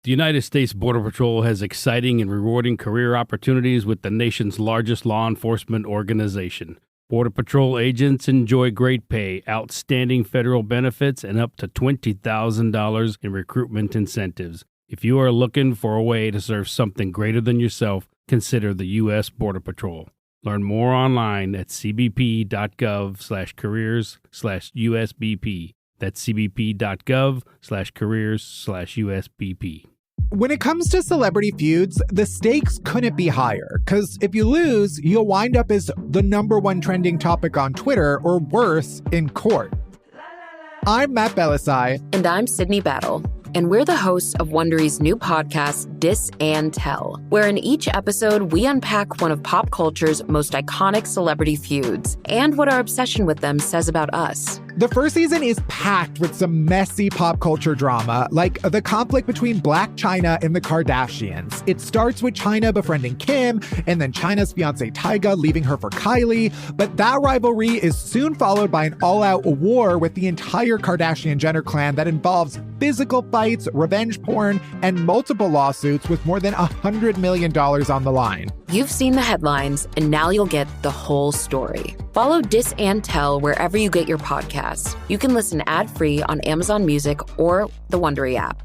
The United States Border Patrol has exciting and rewarding career opportunities with the nation's largest law enforcement organization. Border Patrol agents enjoy great pay, outstanding federal benefits, and up to $20,000 in recruitment incentives. If you are looking for a way to serve something greater than yourself, consider the U.S. Border Patrol. Learn more online at cbp.gov/careers/USBP. That's cbp.gov/careers/USBP. When it comes to celebrity feuds, the stakes couldn't be higher, because if you lose, you'll wind up as the #1 trending topic on Twitter, or worse, in court. I'm Matt Belisai. And I'm Sydney Battle. And we're the hosts of Wondery's new podcast, Dis and Tell, where in each episode, we unpack one of pop culture's most iconic celebrity feuds and what our obsession with them says about us. The first season is packed with some messy pop culture drama, like the conflict between Blac Chyna and the Kardashians. It starts with Chyna befriending Kim, and then Chyna's fiancé Tyga leaving her for Kylie. But that rivalry is soon followed by an all-out war with the entire Kardashian-Jenner clan that involves physical fights, revenge porn, and multiple lawsuits with more than $100 million on the line. You've seen the headlines, and now you'll get the whole story. Follow Dis and Tell wherever you get your podcasts. You can listen ad-free on Amazon Music or the Wondery app.